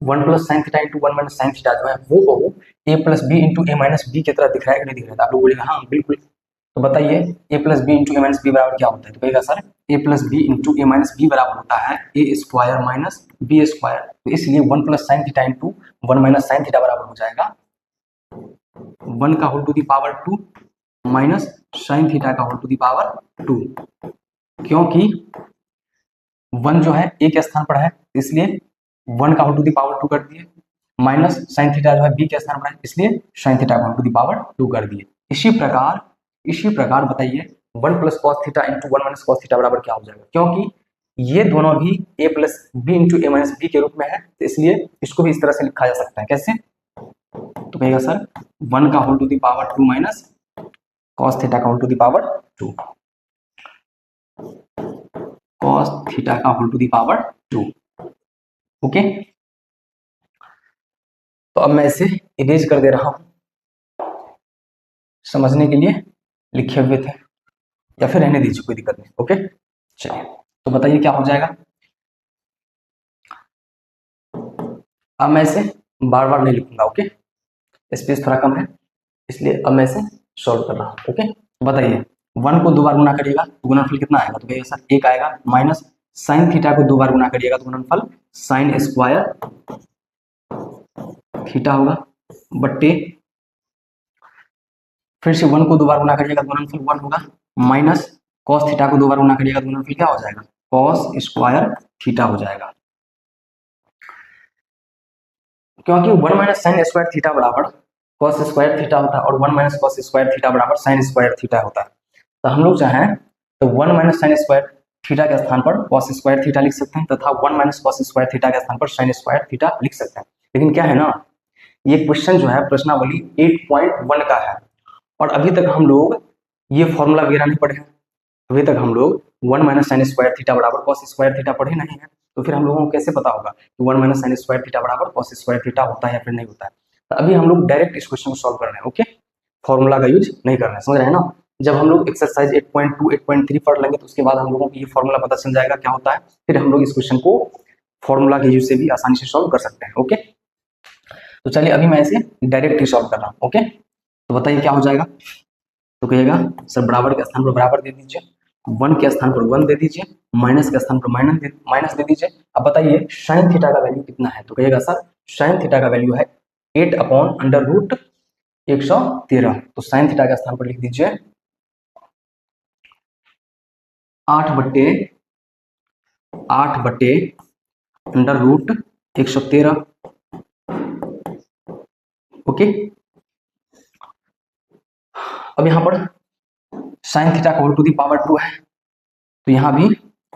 1 plus sine theta into 1 minus sine theta जो है वो a plus B into A minus B की तरह दिख रहा है कि नहीं दिख रहा है, तो आप लोग बोलेगा हाँ बिल्कुल। तो बताइए a plus B into A minus B बराबर क्या होता है, तो कहेगा sir a plus B into A minus B बराबर होता है A square minus B square. तो इसलिए 1 plus sine theta into 1 minus sine theta बराबर हो जाएगा 1 का whole to the power 2 minus sine theta का होल टू दी पावर 2, क्योंकि 1 जो है a के स्थान पर है इसलिए 1 का होल टू दी पावर 2 कर दिए, माइनस साइन थीटा जो है b के स्थान पर है इसलिए साइन थीटा का होल टू दी पावर 2 कर दिए। इसी प्रकार बताइए 1 plus cos theta into 1 minus cos theta बराबर क्या हो जाएगा, क्योंकि ये दोनों भी a plus B into A minus B के रूप में है, तो इसलिए इसको भी इस तरह से लिखा जा सकता है। कैसे, तो कहेगा सर 1 का whole to the power 2 minus cos theta का whole to the power 2, cos theta का whole to the power 2। Okay. तो अब मैं इसे इरेज कर दे रहा हूं, समझने के लिए लिखे हुए थे या फिर रहने दीजिए कोई दिक्कत नहीं। ओके चलिए, तो बताइए क्या हो जाएगा। अब मैं इसे बार बार नहीं लिखूंगा, ओके, स्पेस थोड़ा कम है इसलिए अब मैं इसे सॉल्व कर रहा हूँ। ओके, बताइए 1 को 2 बार गुना करिएगा तो गुणनफल कितना आएगा, तो कहिएगा सर 1 आएगा, माइनस साइन थीटा को 2 बार गुना करिएगा तो गुणनफल साइन स्क्वायर थीटा होगा, बट्टे फिर से 1 को 2 बार गुना करिएगा तो गुणनफल 1 होगा, माइनस कॉस थीटा को 2 बार गुना करिएगा तो गुणनफल क्या हो जाएगा, कॉस स्क्वायर थीटा हो जाएगा। क्योंकि 1 माइनस साइन स्क्वायर थीटा बराबर कॉस स्क्वायर थीटा होता है और 1 माइनस कॉस स्क्वायर थीटा बराबर साइन स्क्वायर थीटा होता है, तो हम लोग चाहें तो 1 माइनस साइन स्क्वायर थीटा के स्थान पर कॉस स्क्वायर थीटा लिख सकते हैं तथा 1 माइनस कॉस स्क्वायर थीटा के स्थान पर साइन स्क्वायर थीटा लिख सकते हैं। लेकिन क्या है ना, ये क्वेश्चन जो है प्रश्नावली 8.1 का है और अभी तक हम लोग ये फॉर्मूला वगैरह नहीं पढ़े हैं, अभी तक हम लोग 1 माइनस साइन स्क्वायर थीटा बराबर कॉस स्क्वायर थीटा पढ़े नहीं है, तो फिर हम लोगों को कैसे पता होगा कि 1 माइनस साइन स्क्वायर थीटा बराबर कॉस स्क्वायर थीटा होता है या फिर नहीं होता है। तो अभी हम लोग डायरेक्ट इस क्वेश्चन को सॉल्व कर रहे हैं, ओके, फॉर्मूला का यूज नहीं कर रहे हैं, समझ रहे हैं ना। जब हम लोग एक्सरसाइज 8.2 8.3 पढ़ लेंगे तो उसके बाद हम लोगों को ये फॉर्मूला पता चल जाएगा क्या होता है, फिर हम लोग इस क्वेश्चन को फॉर्मूला के यूज से भी आसानी से सॉल्व कर सकते हैं। ओके, तो चलिए अभी मैं इसे डायरेक्ट ही सॉल्व कर रहा हूँ। ओके, तो बताइए क्या हो जाएगा, तो कहिएगा सर बराबर के स्थान पर बराबर दे दीजिए, 1 के स्थान पर 1 दे दीजिए, माइनस के स्थान पर माइनस दे दीजिए। अब बताइए साइन थीटा का वैल्यू कितना है, तो कहिएगा सर साइन थीटा का वैल्यू है 8/√113, तो साइन थीटा के स्थान पर लिख दीजिए 8/√113। ओके, अब यहां पर साइन थीटा का होल टू दी पावर 2 है तो यहां भी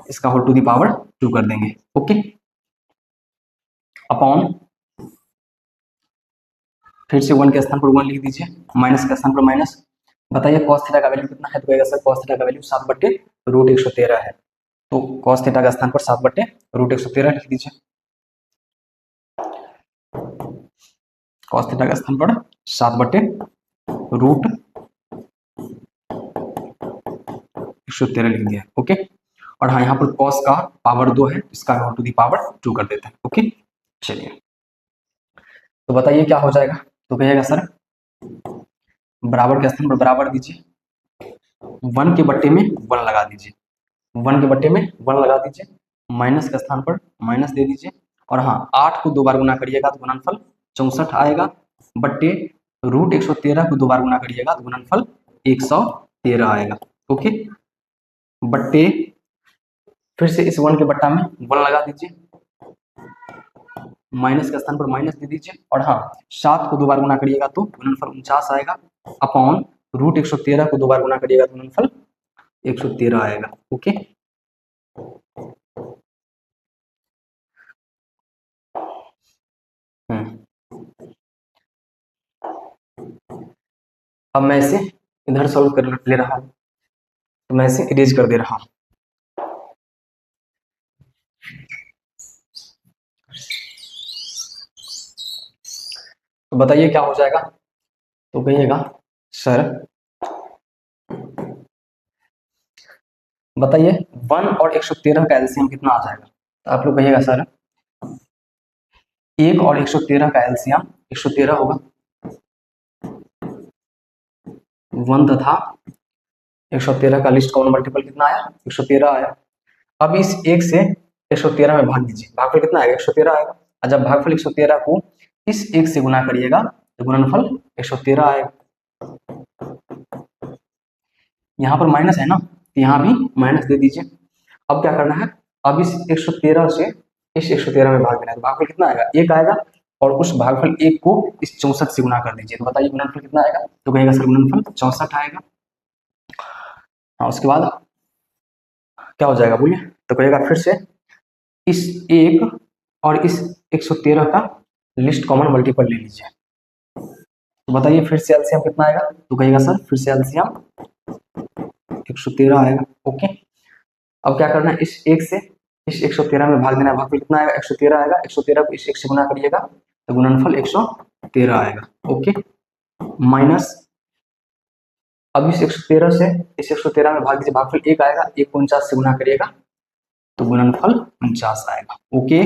इसका होल टू दी पावर 2 कर देंगे। ओके, अपॉन फिर से 1 के स्थान पर 1 लिख दीजिए, माइनस के स्थान पर माइनस। बताइए कॉस थीटा का वैल्यू कितना है, तो कहेगा सर कॉस थीटा का वैल्यू 7/√113 है, तो कॉस थीटा का स्थान पर 7/√113 लिख दीजिए, कॉस थीटा का स्थान पर 7/√113 लिख दिया। ओके, और हाँ यहाँ पर कॉस का पावर 2 है, इसका होल टू दी पावर 2 कर देते हैं। ओके, चलिए तो बताइए क्या हो जाएगा, तो कहिएगा सर बराबर के स्थान पर बराबर दीजिए, 1 के बट्टे में 1 लगा दीजिए, 1 के बट्टे में 1 लगा दीजिए, माइनस के स्थान पर माइनस दे दीजिए, और हाँ 8 को 2 बार गुना करिएगा तो गुणनफल 64 आएगा, बट्टे √113 को 2 बार गुना करिएगा तो गुणनफल 113 आएगा। ओके, बट्टे फिर से इस 1 के बट्टा में 1 लगा दीजिए, माइनस के स्थान पर माइनस दे दीजिए, और हाँ 7 को 2 बार गुना करिएगा तो गुणनफल 49 आएगा, अपॉन √113 को 2 बार गुना करिएगा तो गुणनफल 113 आएगा। ओके, अब मैं इसे इधर सॉल्व कर ले रहा हूं, तो मैं इसे इरेज कर दे रहा हूं। तो बताइए क्या हो जाएगा, तो कहिएगा सर बताइए 1 और 113 का एलसीएम कितना आ जाएगा, तो आप लोग कहिएगा सर 1 और 113 का एलसीएम 113 होगा, 1 तथा 113 का लिस्ट कॉमन मल्टीपल कितना आया, 113 आया। अब इस 1 से 113 में भाग दीजिए, भागफल कितना आएगा, 113 आएगा, और जब भागफल 113 को इस 1 से गुना करिएगा तो गुणनफल 113 आएगा। यहाँ पर माइनस है ना, तो यहाँ भी माइनस दे दीजिए। अब क्या करना है, अब इस 113 से इस 113 में भाग देना है, तो भागफल कितना आएगा, 1 आएगा, और उस भागफल 1 को इस 64 से गुना कर दीजिए, तो बताइए गुणनफल कितना आएगा, तो कहेगा सर गुणनफल 64 आएगा। हाँ, उसके बाद क्या हो जाएगा बोलिए, तो कहेगा फिर से इस 1 और इस 113 का लिस्ट कॉमन मल्टीपल ले लीजिए, तो बताइए फिर से एलसीएम कितना आएगा, तो कहेगा सर फिर से एलसीएम 113 आएगा। ओके, अब क्या करना है, इस 1 से इस 113 में भाग देना है, भागफल कितना आएगा, 113 आएगा, 113 को इस 1 से गुना करिएगा तो गुणनफल 113 आएगा। ओके, माइनस अब इस 113 से इस 113 में भाग दीजिए, भागफल 1 आएगा, 1 को 49 से गुना करिएगा तो गुणनफल 49 आएगा। ओके,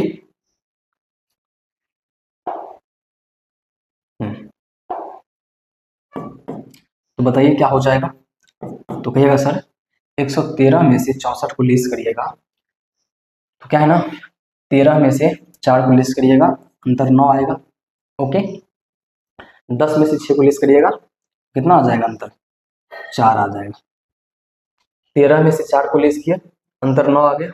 तो बताइए क्या हो जाएगा। तो कहिएगा सर 113 में से 64 को लेस करिएगा, तो क्या है ना 13 में से 4 को लेस करिएगा, अंतर 9 आएगा। ओके, 10 में से 6 को लेस करिएगा, कितना आ जाएगा अंतर, 4 आ जाएगा। 13 में से 4 को लेस किया, अंतर 9 आ गया।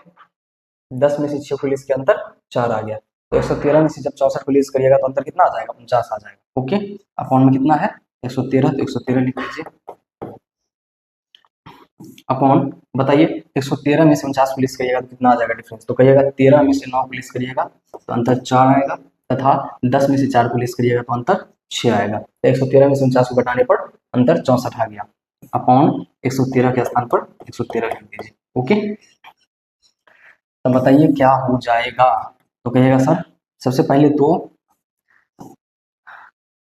10 में से 6 को लेस किया, अंतर 4 आ गया। तो 113 में से जब 64 को लेस करिएगा तो अंतर कितना आ जाएगा, 49 आ जाएगा। ओके, अपॉन में कितना है 113, तो 113 लिख लीजिए। अपॉन बताइए 113 में से 49 को लेस करिएगा तो कितना आ जाएगा डिफरेंस। तो कहिएगा 13 में से 9 को लेस करिएगा तो अंतर 4 आएगा, तथा 10 में से 4 को लेस करिएगा तो अंतर 6 आएगा। तो 113 में से 49 को घटाने पर अंतर 64 आ गया। अपॉन 113 के स्थान पर 113 लिख दीजिए। ओके, तो बताइए क्या हो जाएगा। तो कहिएगा सर सबसे पहले तो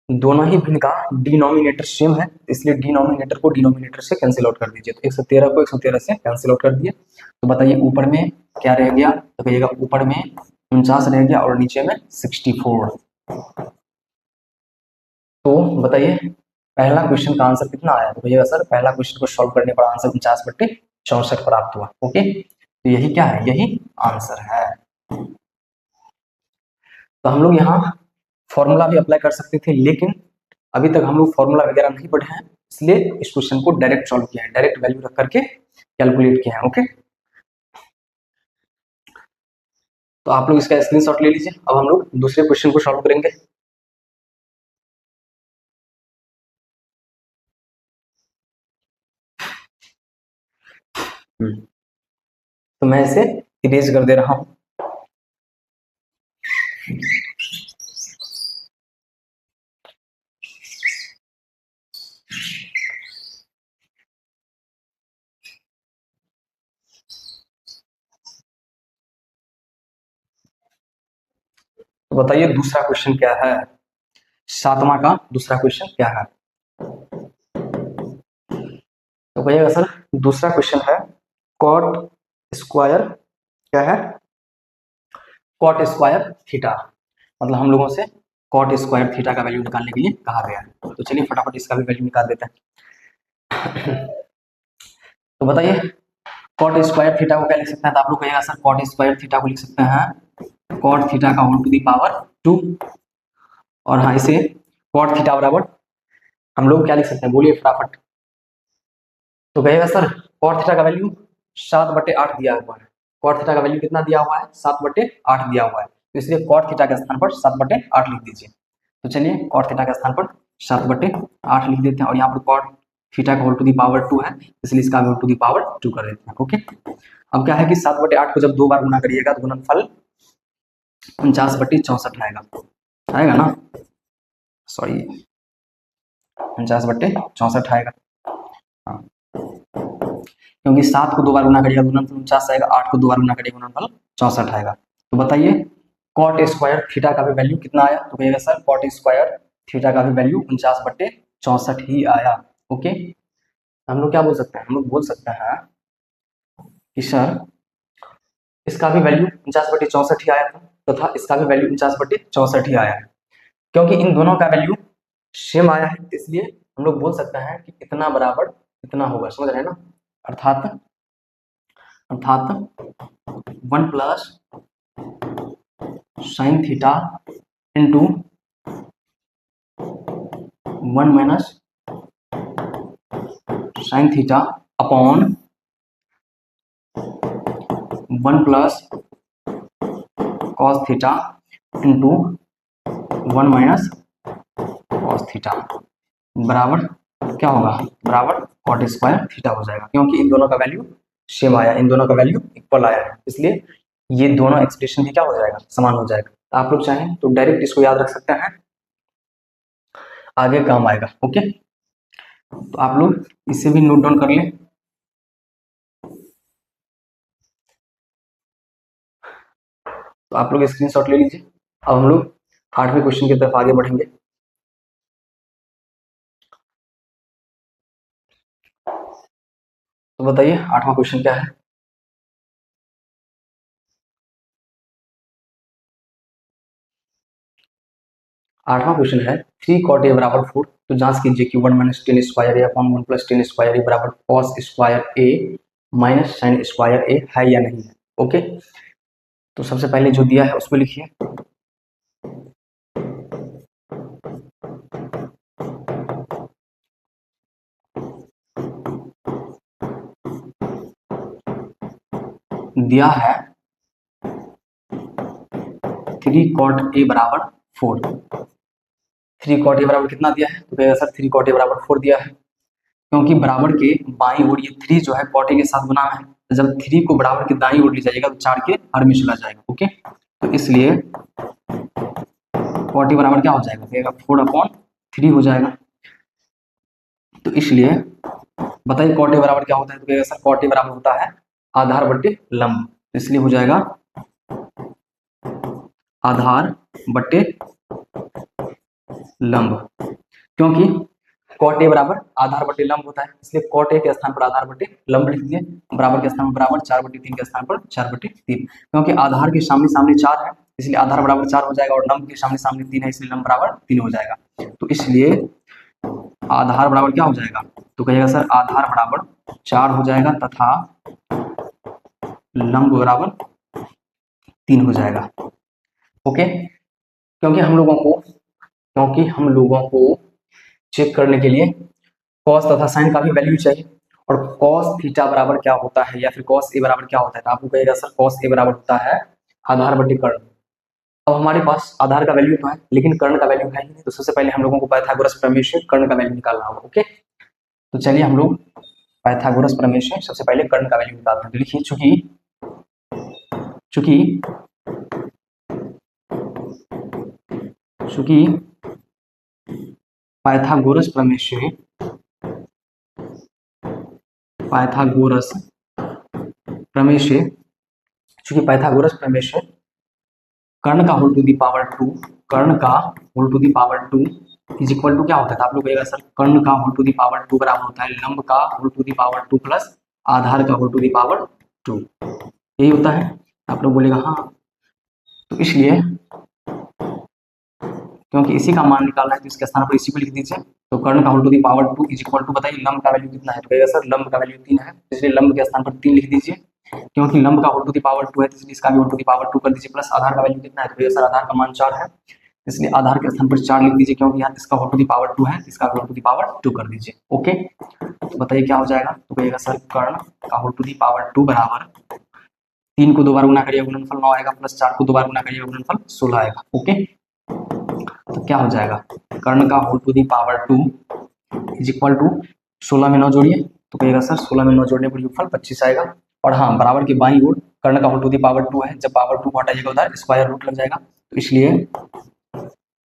दोनों ही भिन्न का डिनोमिनेटर सेम है, इसलिए डिनोमिनेटर को डिनोमिनेटर से कैंसिल आउट कर दीजिए। तो 113 को 113 से कैंसिल आउट कर दिए। तो बताइए ऊपर में क्या रह गया। तो कहिएगा ऊपर में 49 रह गया और नीचे में 64। तो बताइए पहला क्वेश्चन का आंसर कितना आया। तो कहिएगा सर पहला क्वेश्चन को सॉल्व करने पर आंसर 49/64 प्राप्त हुआ। ओके, तो यही क्या है, यही आंसर है। तो हम लोग यहाँ फॉर्मूला भी अप्लाई कर सकते थे, लेकिन अभी तक हम लोग फॉर्मूला वगैरह नहीं पढ़े हैं, इसलिए इस क्वेश्चन को डायरेक्ट सॉल्व किया है, डायरेक्ट वैल्यू रख करके कैलकुलेट किया है। ओके, तो आप लोग इसका स्क्रीनशॉट ले लीजिए। अब हम लोग दूसरे क्वेश्चन को सॉल्व करेंगे। तो मैं इसे इरेज कर दे रहा हूं। तो बताइए दूसरा क्वेश्चन क्या है, 7वां का दूसरा क्वेश्चन क्या है। तो कहिएगा सर दूसरा क्वेश्चन है कॉट स्क्वायर, क्या है, कॉट स्क्वायर थीटा। मतलब हम लोगों से कॉट स्क्वायर थीटा का वैल्यू निकालने के लिए कहा गया है। तो चलिए फटाफट इसका भी वैल्यू निकाल देते हैं। तो बताइए कॉट स्क्वायर थीटा को क्या लिख सकते हैं। तो आप लोग कहिएगा सर कॉट स्क्वायर थीटा को लिख सकते हैं कॉट थीटा का होल टू दी पावर 2। और हाँ इसे कॉट थीटा बराबर हम लोग क्या लिख सकते हैं, बोलिए फटाफट। तो कहेगा सर कॉट थीटा का वैल्यू 7/8 दिया हुआ है। कॉट थीटा का वैल्यू कितना दिया हुआ है, 7/8 दिया हुआ है। तो इसलिए कॉट थीटा के स्थान पर 7/8 लिख दीजिए। तो चलिए कॉट थीटा के स्थान पर 7/8 लिख देते हैं, और यहाँ पर कॉट थीटा का होल टू दी पावर 2 है, इसलिए इसका होल टू दी पावर 2 कर देते हैं। ओके, अब क्या है कि 7/8 को जब 2 बार गुना करिएगा तो गुणनफल 49/64 आएगा ना, सॉरी 49/64 आएगा। हाँ, क्योंकि 7 को 2 बार गुना करिएगा गुणनफल 49 आएगा, 8 को 2 बार गुना करिएगा गुणनफल 64 आएगा। तो बताइए कॉट स्क्वायर थीटा का भी वैल्यू कितना आया। तो कहिएगा सर कॉट स्क्वायर थीटा का भी वैल्यू 49/64 ही आया। ओके, हम लोग क्या बोल सकते हैं, हम लोग बोल सकते हैं कि सर इसका भी वैल्यू 49/64 ही आया था, तथा इसका भी वैल्यू 49/64 ही आया है। क्योंकि इन दोनों का वैल्यू सेम आया है, इसलिए हम लोग बोल सकते हैं कि इतना बराबर इतना होगा, समझ रहे हैं ना। अर्थात अर्थात 1 plus sine theta into 1 minus sine theta upon 1 plus cos theta into 1 minus cos theta बराबर क्या होगा, बराबर कॉट स्क्वायर थीटा हो जाएगा। क्योंकि इन दोनों का वैल्यू सेम आया, इन दोनों का वैल्यू इक्वल आया है, इसलिए ये दोनों एक्सप्रेशन भी क्या हो जाएगा, समान हो जाएगा। आप लोग चाहें तो डायरेक्ट इसको याद रख सकते हैं, आगे काम आएगा। ओके, तो आप लोग इसे भी नोट डाउन कर लें। तो आप लोग स्क्रीनशॉट ले लीजिए। अब हम लोग 8वें क्वेश्चन की तरफ आगे बढ़ेंगे। तो बताइए 8वां क्वेश्चन क्या है। 8वां क्वेश्चन है 3 cot a बराबर 4। तो जांच कीजिए कि 1 माइनस टेन स्क्वायर ए अपॉन 1 प्लस टेन स्क्वायर ए बराबर कॉस स्क्वायर ए माइनस साइन स्क्वायर ए है या नहीं है। ओके, तो सबसे पहले जो दिया है उसको लिखिए। दिया है 3 cot a बराबर 4। 3 cot a बराबर कितना दिया है, तो कहेगा सर 3 cot a बराबर 4 दिया है, क्योंकि बराबर के बाईं ओर ये 3 जो है cot a के साथ गुना है। जब 3 को बराबर के दाईं ओर ले जाइएगा तो 4 के हर में चला जाएगा। ओके, तो इसलिए cot a बराबर क्या हो जाएगा, कहेगा 4/3 हो जाएगा। तो इसलिए बताइए cot a बराबर क्या होता है, तो कहेगा सर cot a बराबर होता है आधार बट्टे लंब। इसलिए हो जाएगा आधार बट्टे लंब, क्योंकि cot a बराबर आधार बट्टे लंब होता है, इसलिए cot a के स्थान पर आधार बट्टे लंब लिख दिए, बराबर के स्थान पर बराबर, 4/3 के स्थान पर 4/3, क्योंकि आधार के सामने सामने 4 है इसलिए आधार बराबर 4 हो जाएगा, और लंब के सामने सामने 3 है इसलिए लंब बराबर 3 हो जाएगा। तो इसलिए आधार बराबर क्या हो जाएगा, तो कहिएगा सर आधार बराबर 4 हो जाएगा तथा लंब बराबर 3 हो जाएगा। ओके, क्योंकि हम लोगों को चेक करने के लिए कॉस तथा साइन का भी वैल्यू चाहिए, और कॉस थीटा बराबर क्या होता है या फिर कॉस ए बराबर क्या होता है, तो आपको कहेगा सर कॉस ए बराबर होता है आधार बट्टे कर्ण। अब हमारे पास आधार का वैल्यू तो है लेकिन कर्ण का वैल्यू है ही नहीं, तो सबसे पहले हम लोगों को पाइथागोरस प्रमेय से कर्ण का वैल्यू निकालना होगा। ओके, तो चलिए हम लोग पाइथागोरस प्रमेय से सबसे पहले कर्ण का वैल्यू निकालते हैं। तो लिखिए चूंकि पाइथागोरस प्रमेय से चूंकि पाइथागोरस प्रमेय से कर्ण का whole to the power 2 is equal to क्या होता है, तो आप लोग कहेगा सर कर्ण का होल टू दी पावर 2 बराबर होता है लंब का whole to the power 2 plus आधार का होल टू दी पावर 2, यही होता है। आप लोग बोलेगा हाँ, तो इसलिए क्योंकि इसी का मान निकालना है तो इसके स्थान पर इसी को लिख दीजिए। तो कर्ण का whole to the power 2 is equal to, बताइए लंब का वैल्यू कितना है, तो कहेगा सर लंब का वैल्यू 3 है, इसलिए लंब के स्थान पर 3 लिख दीजिए, क्योंकि लंब का होल टू दी पावर 2 है तो इसलिए इसका भी होल टू दी पावर 2 कर दीजिए, प्लस आधार का वैल्यू कितना है, तो कहेगा सर आधार का मान 4 है, इसलिए आधार के स्थान पर 4 लिख दीजिए, क्योंकि यहाँ इसका होल टू दी पावर 2 है, इसका होल टू दी पावर 2 कर दीजिए। ओके, तो बताइए क्या हो जाएगा, तो कहेगा सर कर्ण का होल टू दी पावर 2 बराबर 3 को 2 बार गुना करिए गुणनफल 9 आएगा, प्लस 4 को 2 बार गुना करिए गुणनफल 16 आएगा। ओके, तो क्या हो जाएगा कर्ण का whole to the power 2 is equal to 16 में 9 जोड़िए, तो कहेगा सर 16 में 9 जोड़ने पर योगफल 25 आएगा, और हाँ बराबर के बाईं ओर कर्ण का होल टू दी पावर 2 है, जब पावर 2 को हटाइएगा उधर स्क्वायर रूट लग जाएगा, तो इसलिए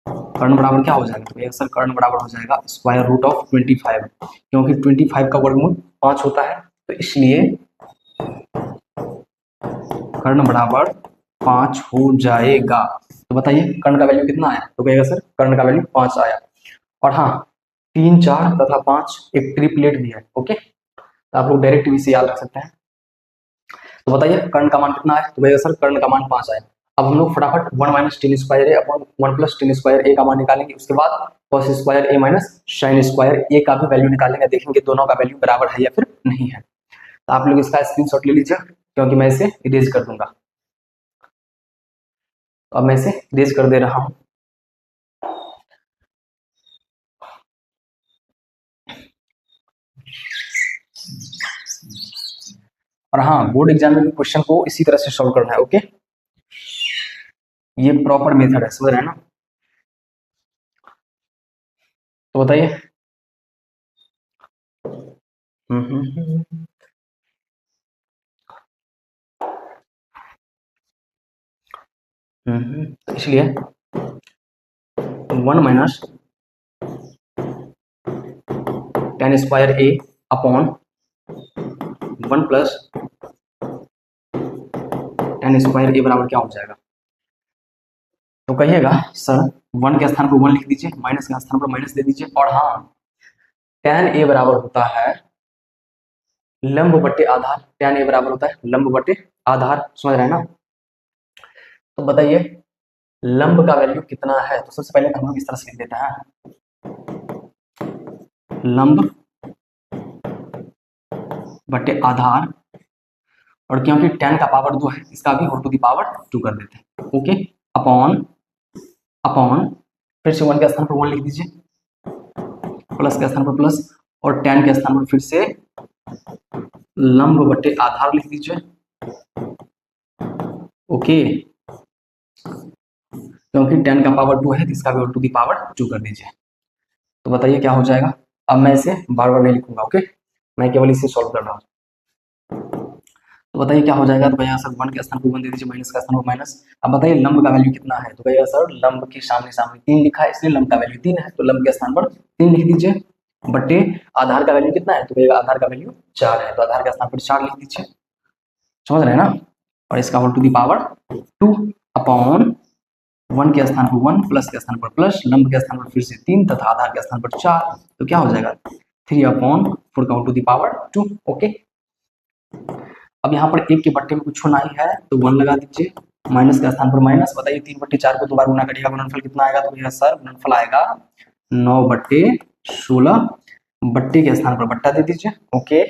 कर्ण बराबर क्या हो जाएगा, तो कहेगा सर कर्ण बराबर हो जाएगा स्क्वायर रूट ऑफ 25, क्योंकि 25 का वर्गमूल 5 होता है, तो इसलिए कर्ण बराबर 5 हो जाएगा। तो बताइए कर्ण का वैल्यू कितना आया, तो कहेगा सर कर्ण का वैल्यू 5 आया, और हाँ 3, 4 तथा 5 एक ट्रिपलेट भी है। ओके, तो आप लोग डायरेक्ट भी से याद रख सकते हैं। तो बताइए कर्ण का मान कितना है, तो कहेगा सर कर्ण का मान 5 आया। अब हम लोग फटाफट 1 माइनस टेन स्क्वायर ए अपॉन 1 प्लस टेन स्क्वायर ए का मान निकालेंगे, उसके बाद कॉस स्क्वायर ए माइनस साइन स्क्वायर ए का भी वैल्यू निकालेंगे, देखेंगे दोनों का वैल्यू बराबर है या फिर नहीं है। तो आप लोग इसका स्क्रीनशॉट ले लीजिए, क्योंकि मैं इसे इरेज कर दूंगा। तो अब मैं इसे इरेज कर दे रहा हूं। और हाँ बोर्ड एग्जाम में क्वेश्चन को इसी तरह से सॉल्व करना है। ओके, ये प्रॉपर मेथड है, समझ रहे हैं ना। तो बताइए इसलिए 1 माइनस टेन स्क्वायर ए अपॉन 1 प्लस टेन स्क्वायर ए बराबर क्या हो जाएगा, तो कहिएगा सर 1 के स्थान पर 1 लिख दीजिए, माइनस के स्थान पर माइनस दे दीजिए, और हाँ tan ए बराबर होता है लंब बट्टे आधार, tan ए बराबर होता है लंब बट्टे आधार, समझ रहे हैं ना। तो बताइए लंब का वैल्यू कितना है, तो सबसे पहले हम लोग इस तरह से लिख देते हैं, लंब बटे आधार, और क्योंकि tan का पावर 2 है इसका भी होल टू दी पावर 2 कर देते हैं। ओके, अपॉन अपॉन फिर से 1 के स्थान पर 1 लिख दीजिए, प्लस के स्थान पर प्लस, और tan के स्थान पर फिर से लंब बटे आधार लिख दीजिए। ओके, क्योंकि tan का पावर 2 है तो इसका भी होल टू दी पावर 2 कर दीजिए। तो बताइए क्या हो जाएगा। अब मैं इसे बार बार नहीं लिखूंगा, ओके, मैं केवल इसे सॉल्व कर रहा हूँ। तो बताइए क्या हो जाएगा। तो भैया सर 1 के स्थान पर 1 दे दीजिए, माइनस का स्थान पर माइनस। अब बताइए लंब का वैल्यू कितना है। तो भैया सर लंब के सामने सामने 3 लिखा है इसलिए लंब का वैल्यू 3 है, तो लंब के स्थान पर 3 लिख दीजिए, बटे आधार का वैल्यू कितना है। तो भैया आधार का वैल्यू 4 है, तो आधार के स्थान पर 4 लिख दीजिए, समझ रहे हैं ना। और इसका whole to the power 2 upon 1 के स्थान पर 1, प्लस के स्थान पर प्लस, लंब के स्थान पर फिर से 3 तथा आधार के स्थान पर 4, तो क्या हो जाएगा 3/4 का whole to the power 2। Okay, अब यहाँ पर 1 के बट्टे में कुछ होना ही है तो 1 लगा दीजिए, माइनस के स्थान पर माइनस। बताइए 3/4 को 2 बार गुना करिएगा, गुणनफल कितना आएगा। तो भैया सर गुणनफल आएगा 9/16, बट्टे के स्थान पर बट्टा दे दीजिए। ओके,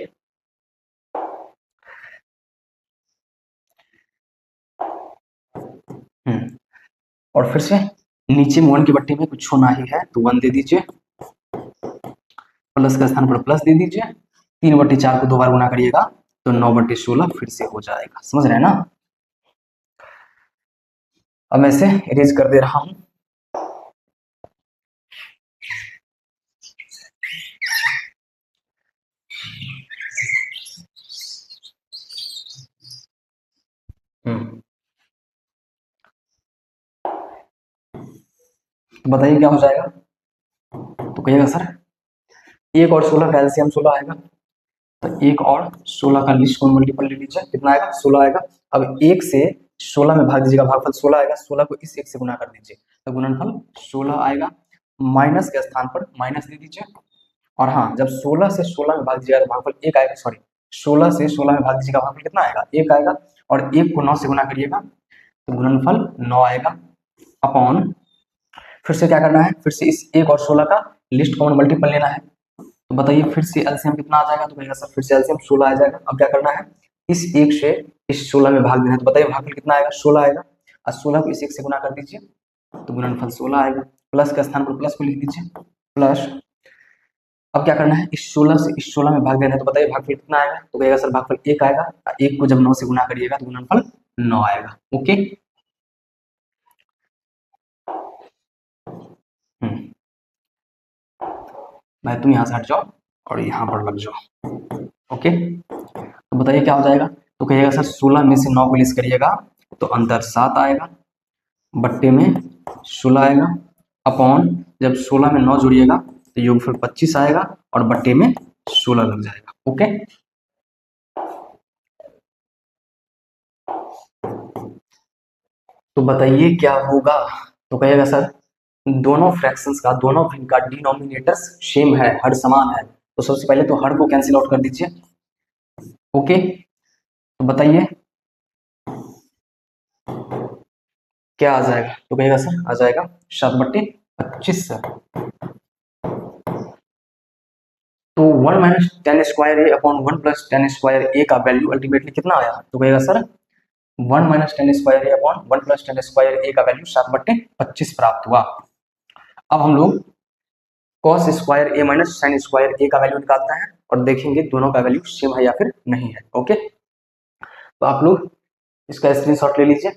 और फिर से नीचे में 1 के बट्टे में कुछ होना ही है तो 1 दे दीजिए, प्लस के स्थान पर प्लस दे दीजिए, 3/4 को 2 बार गुना करिएगा तो 9/16 फिर से हो जाएगा, समझ रहे हैं ना। अब मैं इसे इरेज कर दे रहा हूं। तो बताइए क्या हो जाएगा। तो कहिएगा सर 1 और 16 का एलसीएम 16 आएगा, तो 1 और 16 का लिस्ट कॉमन मल्टीपल ले लीजिए, कितना आएगा 16 आएगा। अब 1 से 16 में भाग दीजिएगा, भागफल 16 आएगा, 16 को इस 1 से गुना कर दीजिए तो गुणनफल 16 आएगा, माइनस के स्थान पर माइनस दे दीजिए। और हाँ, जब 16 से 16 में भाग दीजिएगा तो भागफल 1 आएगा, सॉरी 16 से 16 में भाग दीजिएगा भागफल कितना आएगा 1 आएगा, और 1 को 9 से गुना करिएगा तो गुणनफल 9 आएगा, अपॉन फिर से क्या करना है, फिर से इस 1 और 16 का लिस्ट कॉमन मल्टीपल लेना है। तो बताइए फिर से एलसीएम कितना आ जाएगा। तो कहेगा सर फिर से एलसीएम 16 आ जाएगा। अब क्या करना है, इस 1 से इस 16 में भाग देना है, तो बताइए भागफल कितना आएगा 16 आएगा, और 16 को इस 1 से गुना कर दीजिए तो गुणनफल 16 आएगा, प्लस के स्थान पर प्लस को लिख दीजिए प्लस। अब क्या करना है, इस 16 से इस 16 में भाग देना है, तो बताइए भागफल कितना आएगा। तो कहेगा सर भागफल 1 आएगा, 1 को जब 9 से गुना करिएगा तो गुणनफल 9 आएगा। ओके, भाई तुम यहाँ से हट जाओ और यहाँ पर लग जाओ। ओके, तो बताइए क्या हो जाएगा। तो कहिएगा सर 16 में से 9 को लेस करिएगा तो अंतर 7 आएगा, बट्टे में 16 आएगा, अपॉन जब 16 में 9 जोड़िएगा तो योगफल 25 आएगा और बट्टे में 16 लग जाएगा। ओके, तो बताइए क्या होगा। तो कहिएगा सर दोनों फ्रैक्शंस का, दोनों भिन्न का डिनोमिनेटर्स सेम है, हर समान है, तो सबसे पहले तो हर को कैंसिल आउट कर दीजिए। ओके, तो बताइए क्या आ जाएगा। तो कहिएगा सर आ जाएगा 7/25। तो 1 माइनस टेन स्क्वायर ए अपॉन 1 प्लस टेन स्क्वायर ए का वैल्यू अल्टीमेटली कितना आया। तो कहिएगा सर 1 माइनस टेन स्क्वायर ए अपॉन 1 प्लस टेन स्क्वायर ए का वैल्यू 7/25 प्राप्त हुआ। अब हम लोग कॉस स्क्वायर ए माइनस साइन स्क्वायर ए का वैल्यू निकालते हैं और देखेंगे दोनों का वैल्यू सेम है या फिर नहीं है। ओके, तो आप लोग इसका स्क्रीनशॉट ले लीजिए।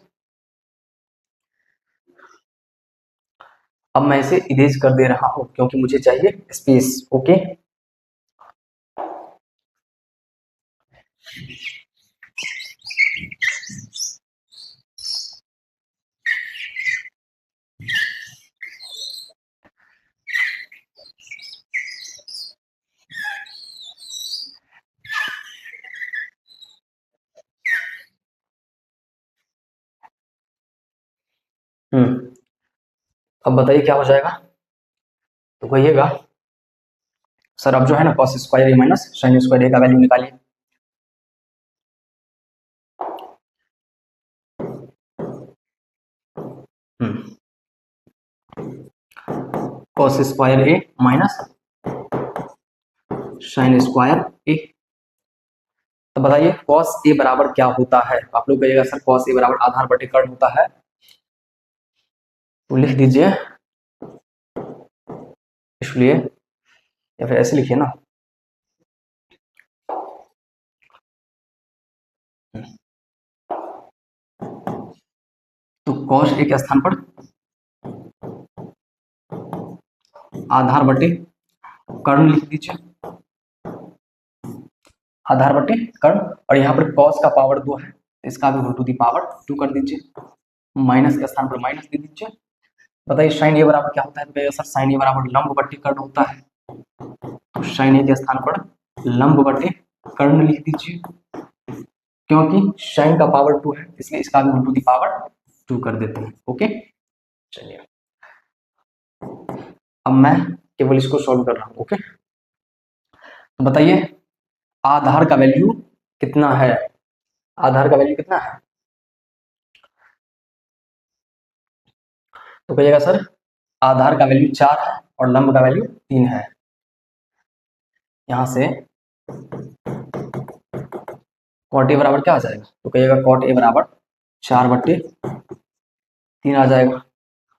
अब मैं इसे इरेज कर दे रहा हूं क्योंकि मुझे चाहिए स्पेस। ओके, अब बताइए क्या हो जाएगा। तो कहिएगा सर अब जो है ना कॉस स्क्वायर ए माइनस साइन स्क्वायर ए का वैल्यू निकालिए। कॉस स्क्वायर ए माइनस साइन स्क्वायर ए। तो बताइए कॉस ए बराबर क्या होता है? आप लोग कहिएगा सर कॉस ए बराबर आधार बटे कर्ण होता है, तो लिख दीजिए इसलिए, या फिर ऐसे लिखिए ना। तो कॉस ए के स्थान पर आधार बटे कर्ण लिख दीजिए, आधार बटे कर्ण। और यहाँ पर कॉस का पावर 2 है, इसका भी रूट टू दी पावर 2 कर दीजिए, माइनस के स्थान पर माइनस दे दीजिए। बताइए साइन ए बराबर क्या होता है? तो सर साइन ए बराबर लंब बटे कर्ण होता है, तो साइन ए के स्थान पर लंब बटे कर्ण लिख दीजिए, क्योंकि साइन का पावर 2 है इसलिए इसका भी रूट टू दी पावर 2 कर देते हैं। ओके चलिए, अब मैं केवल इसको सॉल्व कर रहा हूं। ओके तो बताइए आधार का वैल्यू कितना है? आधार का वैल्यू कितना है? तो कहिएगा सर आधार का वैल्यू 4 है और लंब का वैल्यू 3 है। यहां से कॉट ए बराबर क्या आ जाएगा? तो कहिएगा कॉट ए बराबर 4/3 आ जाएगा।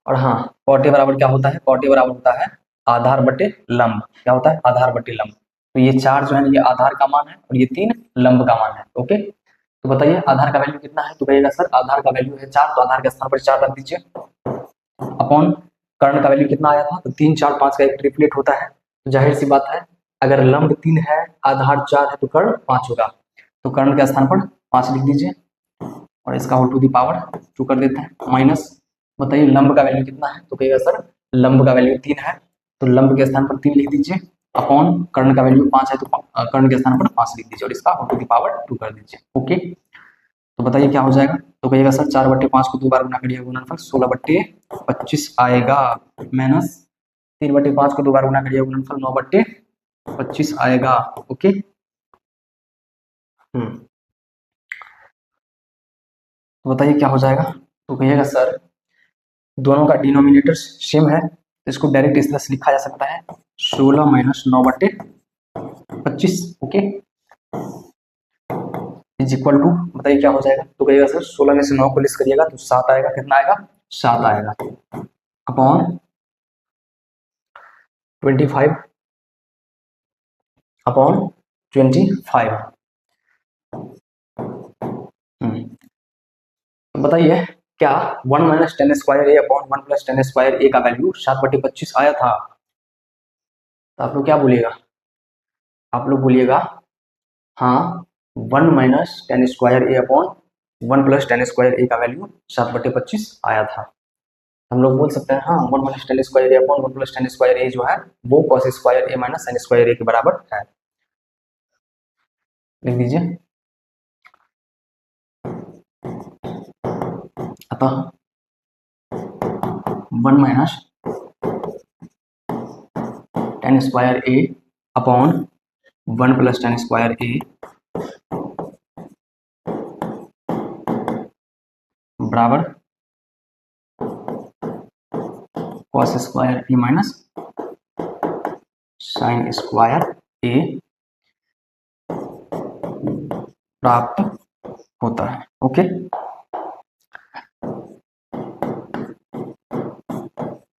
और हाँ कॉट ए बराबर क्या होता है? कॉट ए बराबर होता है आधार बटे लंब। क्या होता है? आधार बटे लंब। तो ये 4 जो है ये आधार का मान है और ये 3 लंब का मान है। ओके तो बताइए आधार का वैल्यू कितना है? तो कहिएगा सर आधार का वैल्यू है 4, तो आधार के स्थान पर 4 रख दीजिए, अपॉन कर्ण का वैल्यू कितना आया था? तो 3 4 5 का एक ट्रिपलेट होता है, तो जाहिर सी बात है अगर लंब 3 है आधार 4 है तो कर्ण 5 होगा, तो कर्ण के स्थान पर 5 लिख दीजिए और इसका होल टू दी पावर 2 कर देते हैं, माइनस बताइए लंब का वैल्यू कितना है? तो कहिएगा सर लंब का वैल्यू 3 है, तो लंब के स्थान पर 3 लिख दीजिए, अपॉन कर्ण का वैल्यू 5 है तो कर्ण के स्थान पर 5 लिख दीजिए और इसका होल टू दी पावर 2 कर दीजिए। ओके तो बताइए क्या हो जाएगा? तो कहिएगा सर 4/5 को 2 बार गुना करिए, गुणनफल 16/25 आएगा, माइनस 3/5 को 2 बार गुना करिए, गुणनफल 9/25 आएगा। ओके तो बताइए क्या हो जाएगा? तो कहिएगा सर दोनों का डिनोमिनेटर सेम है, तो इसको डायरेक्ट इस तरह से लिखा जा सकता है 16 minus 9/25। Okay is equal to, बताइए क्या हो जाएगा? तो कहिएगा सर 16 में से 9 को लेस करिएगा तो 7 आएगा। कितना आएगा? 7 आएगा, अपॉन 25 अपॉन 25। बताइए क्या 1 माइनस टेन स्क्वायर ए अपॉन 1 प्लस टेन स्क्वायर ए का वैल्यू 7/25 आया था? तो आप लोग क्या बोलिएगा? आप लोग बोलिएगा हाँ 1 माइनस टेन स्क्वायर ए अपॉन 1 प्लस टेन स्क्वायर ए का वैल्यू 7/25 आया था। हम लोग बोल सकते हैं हाँ 1 माइनस टेन स्क्वायर ए अपॉन 1 प्लस टेन स्क्वायर ए जो है वो कॉस स्क्वायर ए माइनस साइन स्क्वायर ए के बराबर है। लिख दीजिए, अतः 1 माइनस टेन स्क्वायर ए अपॉन 1 प्लस टेन स्क्वायर ए बराबर कॉस स्क्वायर ए माइनस साइन स्क्वायर ए प्राप्त होता है। ओके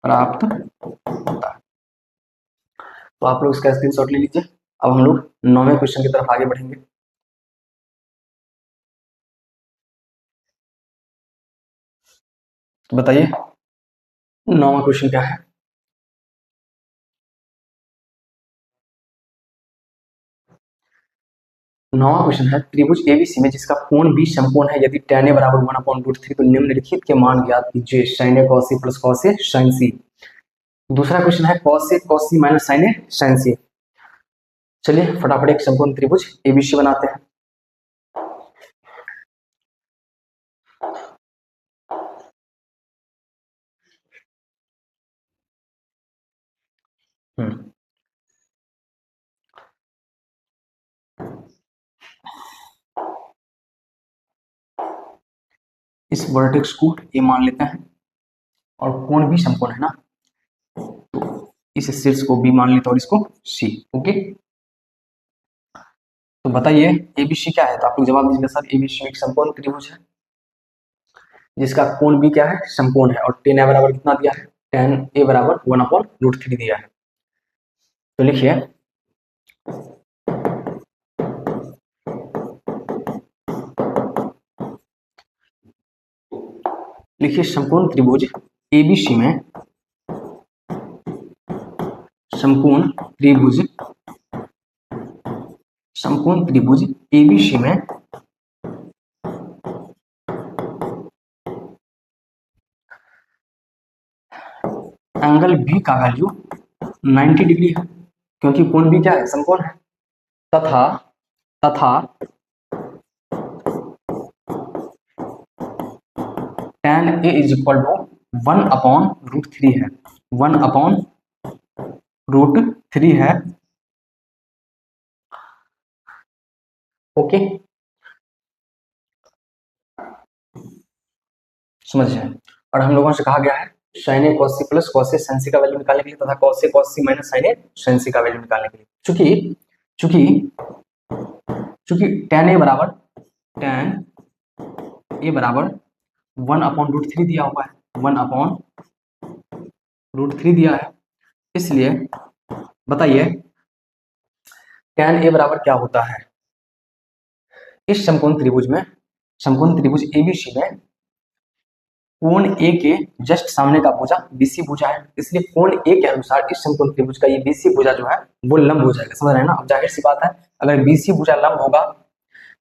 प्राप्त होता है, तो आप लोग इसका स्क्रीनशॉट ले लीजिए। अब हम लोग 9वें क्वेश्चन की तरफ आगे बढ़ेंगे। तो बताइए 9वां क्वेश्चन क्या है? 9वां क्वेश्चन है त्रिभुज एबीसी में जिसका कोण बी समकोण है यदि tan a बराबर 1/√3 तो निम्नलिखित के मान ज्ञात कीजिए, sin a cos c plus cos a sin c। दूसरा क्वेश्चन है cos a cos c minus sin a sin c। चलिए फटाफट एक समकोण त्रिभुज एबीसी बनाते हैं। इस वर्टेक्स को ए मान लेते हैं और कोण भी समकोण है ना, तो इस शीर्ष को बी मान लेते हैं और इसको सी। ओके, तो बताइए एबीसी क्या है, तो आप लोग जवाब दीजिएगा सर एबीसी एक समकोण त्रिभुज है जिसका कोण भी क्या है, समकोण है, और tan a बराबर कितना दिया है, tan a बराबर 1/√3 दिया है। तो लिखिए समकोण त्रिभुज एबीसी में, समकोण त्रिभुज एबीसी में एंगल बी का वैल्यू 90 डिग्री है, क्योंकि कोण भी क्या है, समकोण है, तथा tan a is equal to 1/√3 है, 1/√3 है। ओके, समझ जाए। और हम लोगों से कहा गया है sin a cos c plus cos a sin c का वैल्यू निकालने के लिए, तथा cos a cos c minus sin a sin c का वैल्यू निकालने के लिए। चूंकि tan a बराबर 1/√3 दिया हुआ है, 1/√3 दिया है, इसलिए बताइए tan a बराबर क्या होता है। इस समकोण त्रिभुज एबीसी में कोण ए के जस्ट सामने का भुजा बीसी भुजा है, इसलिए कोण ए के अनुसार इस समकोण त्रिभुज का ये बीसी भुजा जो है वो लंब हो जाएगा। समझ रहे हैं ना। अब जाहिर सी बात है, अगर बीसी भुजा लंब होगा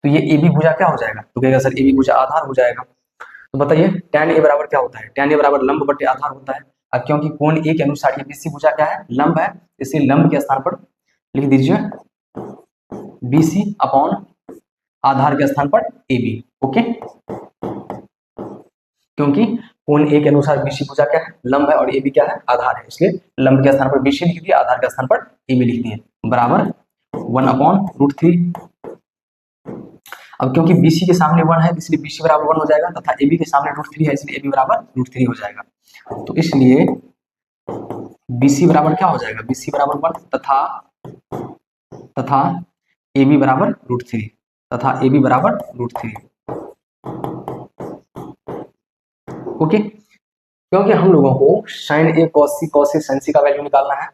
तो ये एबी भुजा क्या हो जाएगा, तो कहेगा सर एबी भुजा आधार हो जाएगा। तो बताइए tan a बराबर क्या होता है, tan a बराबर लंब बटे आधार होता है। अब क्योंकि कोण ए के अनुसार ये बीसी भुजा क्या है, लंब है, इसलिए लंब के स्थान पर लिख दीजिए बीसी अपॉन आधार के स्थान पर AB। ओके, क्योंकि कोण ए के अनुसार बीसी भुजा क्या है, लंब है, और AB क्या है, आधार है, इसलिए लंब के स्थान पर BC लिख दिया, आधार के स्थान पर AB लिख दिए, बराबर 1/√3। अब क्योंकि BC के सामने 1 है इसलिए BC बराबर 1 हो जाएगा, तथा AB के सामने √3 है इसलिए AB बराबर √3 हो जाएगा। तो इसलिए BC बराबर क्या हो जाएगा, BC बराबर 1 तथा AB बराबर √3 तथा AB बराबर √3। ओके, क्योंकि हम लोगों को sin a cos c sin c का वैल्यू निकालना है,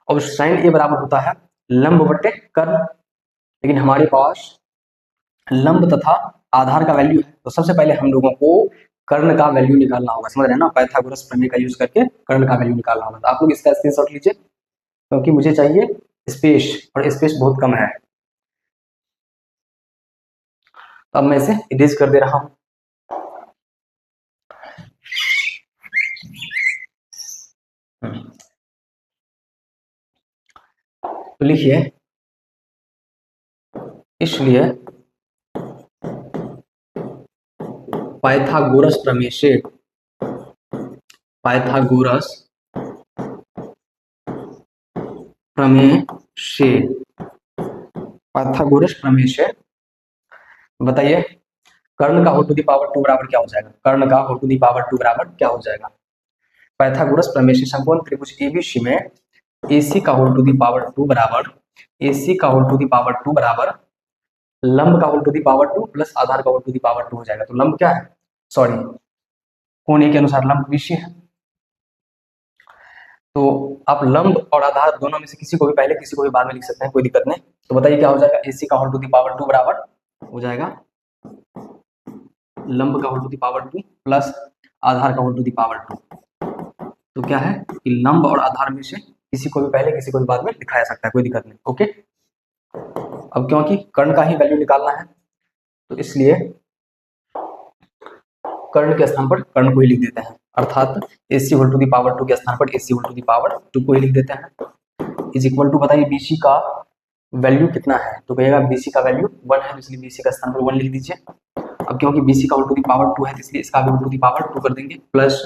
और sin a बराबर होता है लंब बटे कर्ण, लेकिन हमारे पास लंब तथा आधार का वैल्यू है, तो सबसे पहले हम लोगों को कर्ण का वैल्यू निकालना होगा। समझ रहे हैं ना, पाइथागोरस प्रमेय का यूज करके कर्ण का वैल्यू निकालना होगा। तो आप लोग इसका स्क्रीनशॉट लीजिए, क्योंकि मुझे चाहिए स्पेस, और स्पेस बहुत कम है। अब मैं इसे इरेज कर दे रहा हूं। तो लिखिए, इसलिए पाइथागोरस प्रमेय से बताइए कर्ण का होल टू दी पावर 2 बराबर क्या हो जाएगा, कर्ण का होल टू दी पावर 2 बराबर क्या हो जाएगा। पाइथागोरस प्रमेय से समकोण त्रिभुज एबीसी में AC का होल टू दी पावर 2 बराबर लंब का whole to the power 2 plus आधार का होल टू दी पावर 2 हो जाएगा। तो लंब क्या है, सॉरी, कोण ए के अनुसार लंब BC है। तो आप लंब और आधार दोनों में से किसी को भी पहले किसी को भी बाद में लिख सकते हैं, कोई दिक्कत नहीं। तो बताइए क्या हो जाएगा, AC का होल टू दी पावर 2 बराबर हो जाएगा लंब का whole to the power 2 plus आधार का होल टू दी पावर 2। तो क्या है कि लंब और आधार में से किसी को भी पहले किसी को भी बाद में दिखाया सकता है, कोई दिक्कत नहीं। ओके, अब क्योंकि कर्ण का ही वैल्यू निकालना है तो इसलिए कर्ण के स्थान पर कर्ण को ही लिख देते हैं, अर्थात AC whole to the power 2 के स्थान पर AC whole to the power 2 को ही लिख देते हैं। इज इक्वल टू, बताइए BC का वैल्यू कितना है, तो कहेगा BC का वैल्यू 1 है, इसलिए BC का स्थान पर 1 लिख दीजिए। अब क्योंकि BC का होल टू दी पावर 2 है इसलिए इसका भी होल टू दी पावर 2 कर देंगे, प्लस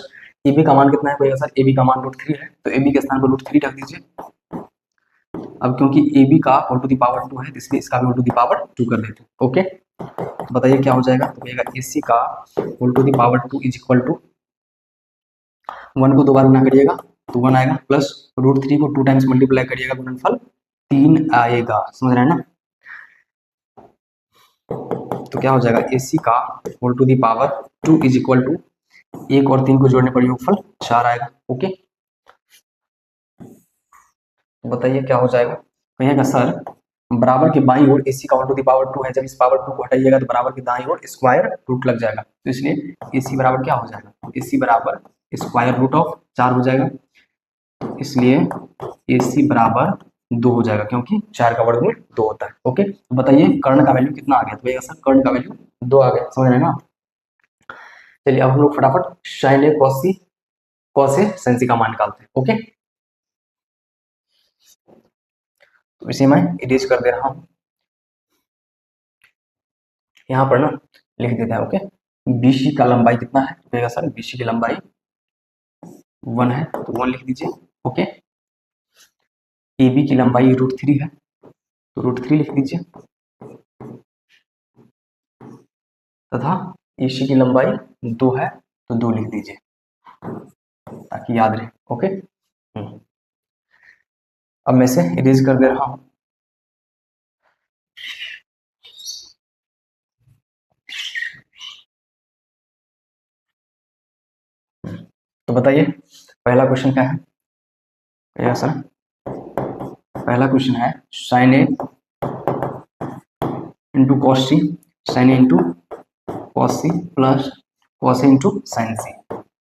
AB का मान कितना है, कहेगा सर AB का मान √3 है, तो AB के स्थान पर √3 रख दीजिए। अब क्योंकि AB का होल टू दी पावर 2 है इसलिए इसका भी होल टू दी पावर 2 कर देते हैं। ओके, तो बताइए क्या हो जाएगा, तो कहेगा AC का whole to the power 2 is equal to 1 को 2 बार गुना करिएगा तो 1 आएगा, प्लस √3 को 2 टाइम्स मल्टीप्लाई करिएगा, गुणनफल 3 आएगा। समझ रहे हैं ना? तो क्या हो जाएगा, AC का whole to the power 2 is equal to 1 और 3 को जोड़ने पर योगफल 4 आएगा। ओके, तो बताइए क्या हो जाएगा। कहिएगा सर बराबर के बाईं ओर AC का होल टू दी पावर 2 है, जब इस पावर 2 को हटाइएगा तो बराबर के दाईं ओर स्क्वायर रूट लग जाएगा, तो इसलिए AC बराबर क्या हो जाएगा, AC बराबर स्क्वायर रूट ऑफ 4 हो जाएगा, इसलिए AC बराबर 2 हो जाएगा, क्योंकि 4 का वर्गमूल 2 होता है। ओके, तो बताइए कर्ण का वैल्यू कितना आ गया, तो सर कर्ण का वैल्यू 2 आ गया। समझ रहे हैं ना? चलिए अब हम लोग फटाफट sign A cos A sin C का मान निकालते हैं। ओके, तो इसे मैं इरेज कर दे रहा हूं, यहाँ पर ना लिख देता है। ओके, BC का लंबाई कितना है, तो सर BC की लंबाई 1 है, तो 1 लिख दीजिए। ओके, AB की लंबाई √3 है, तो √3 लिख दीजिए, तथा AC की लंबाई 2 है, तो 2 लिख दीजिए ताकि याद रहे। ओके, अब मैं इसे इरेज कर दे रहा हूं। तो बताइए पहला क्वेश्चन क्या है, सर पहला क्वेश्चन है sine A into cos C, sine A into cos C plus cos A into sine C,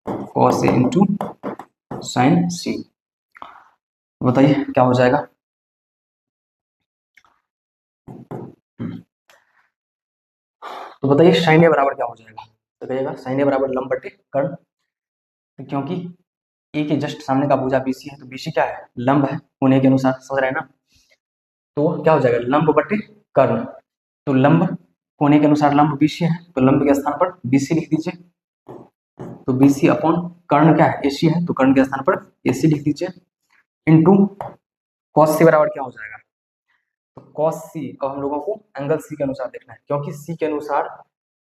cos A into sine C. बताइए क्या हो जाएगा। तो बताइए साइन ए बराबर क्या हो जाएगा, तो कहिएगा साइन ए बराबर लंब बटे कर्ण, क्योंकि ए के जस्ट सामने का भुजा BC है, तो BC क्या है, लंब है कोने के अनुसार। समझ रहे हैं ना? तो क्या हो जाएगा, लंब बटे कर्ण, तो लंब कोने के अनुसार लंब BC है, तो लंब के स्थान पर BC लिख दीजिए, तो BC अपॉन कर्ण क्या है, AC है, तो कर्ण के स्थान पर AC लिख दीजिए, इनटू कॉस सी बराबर क्या हो जाएगा, तो कॉस सी, अब हम लोगों को एंगल C के अनुसार देखना है, क्योंकि C के अनुसार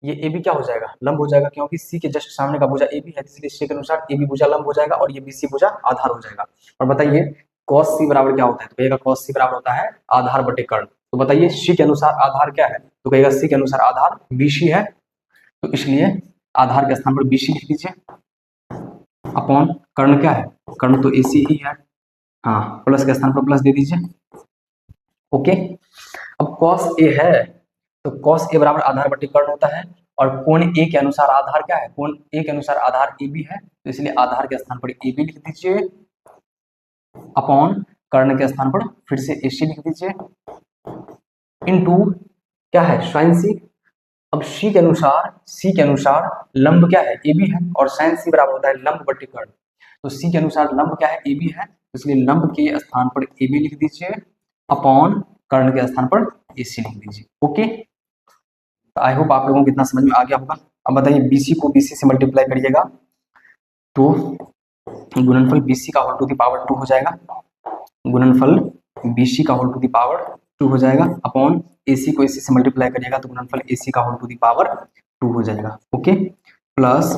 ये AB क्या हो जाएगा, लंब हो जाएगा, क्योंकि C के जस्ट सामने का भुजा AB है, इसलिए C के अनुसार AB भुजा लंब हो जाएगा और ये BC भुजा आधार हो जाएगा। और बताइए cos C बराबर क्या होता है, तो कहिएगा cos C बराबर होता है आधार बटे कर्ण। तो बताइए C के अनुसार आधार क्या है, तो कहिएगा C के अनुसार आधार BC है, तो इसलिए आधार के स्थान पर BC लिख दीजिए, अपॉन कर्ण क्या है, कर्ण तो AC ही है, हाँ प्लस के स्थान पर प्लस दे दीजिए। ओके, अब cos A है, तो cos A बराबर आधार बटे कर्ण होता है, और कोण A के अनुसार आधार क्या है, कोण A के अनुसार आधार AB है, तो इसलिए आधार के स्थान पर AB लिख दीजिए, अपॉन कर्ण के स्थान पर फिर से AC लिख दीजिए, इनटू क्या है sin C। अब C के अनुसार लंब क्या है, AB है, और sin C बराबर होता है लंब बटे कर्ण, तो C के अनुसार लंब क्या है, AB है, तो इसलिए लंब के स्थान पर AB लिख दीजिए, अपॉन कर्ण के स्थान पर AC लिख दीजिए। ओके, तो आई होप आप लोगों को इतना समझ में आ गया होगा। अब बताइए BC को BC से मल्टीप्लाई करिएगा तो गुणनफल BC का होल टू दी पावर 2 हो जाएगा, गुणनफल BC का होल टू दी पावर 2 हो जाएगा, अपॉन AC को AC से मल्टीप्लाई करिएगा तो गुणनफल AC का होल टू दी पावर 2 हो जाएगा। ओके, प्लस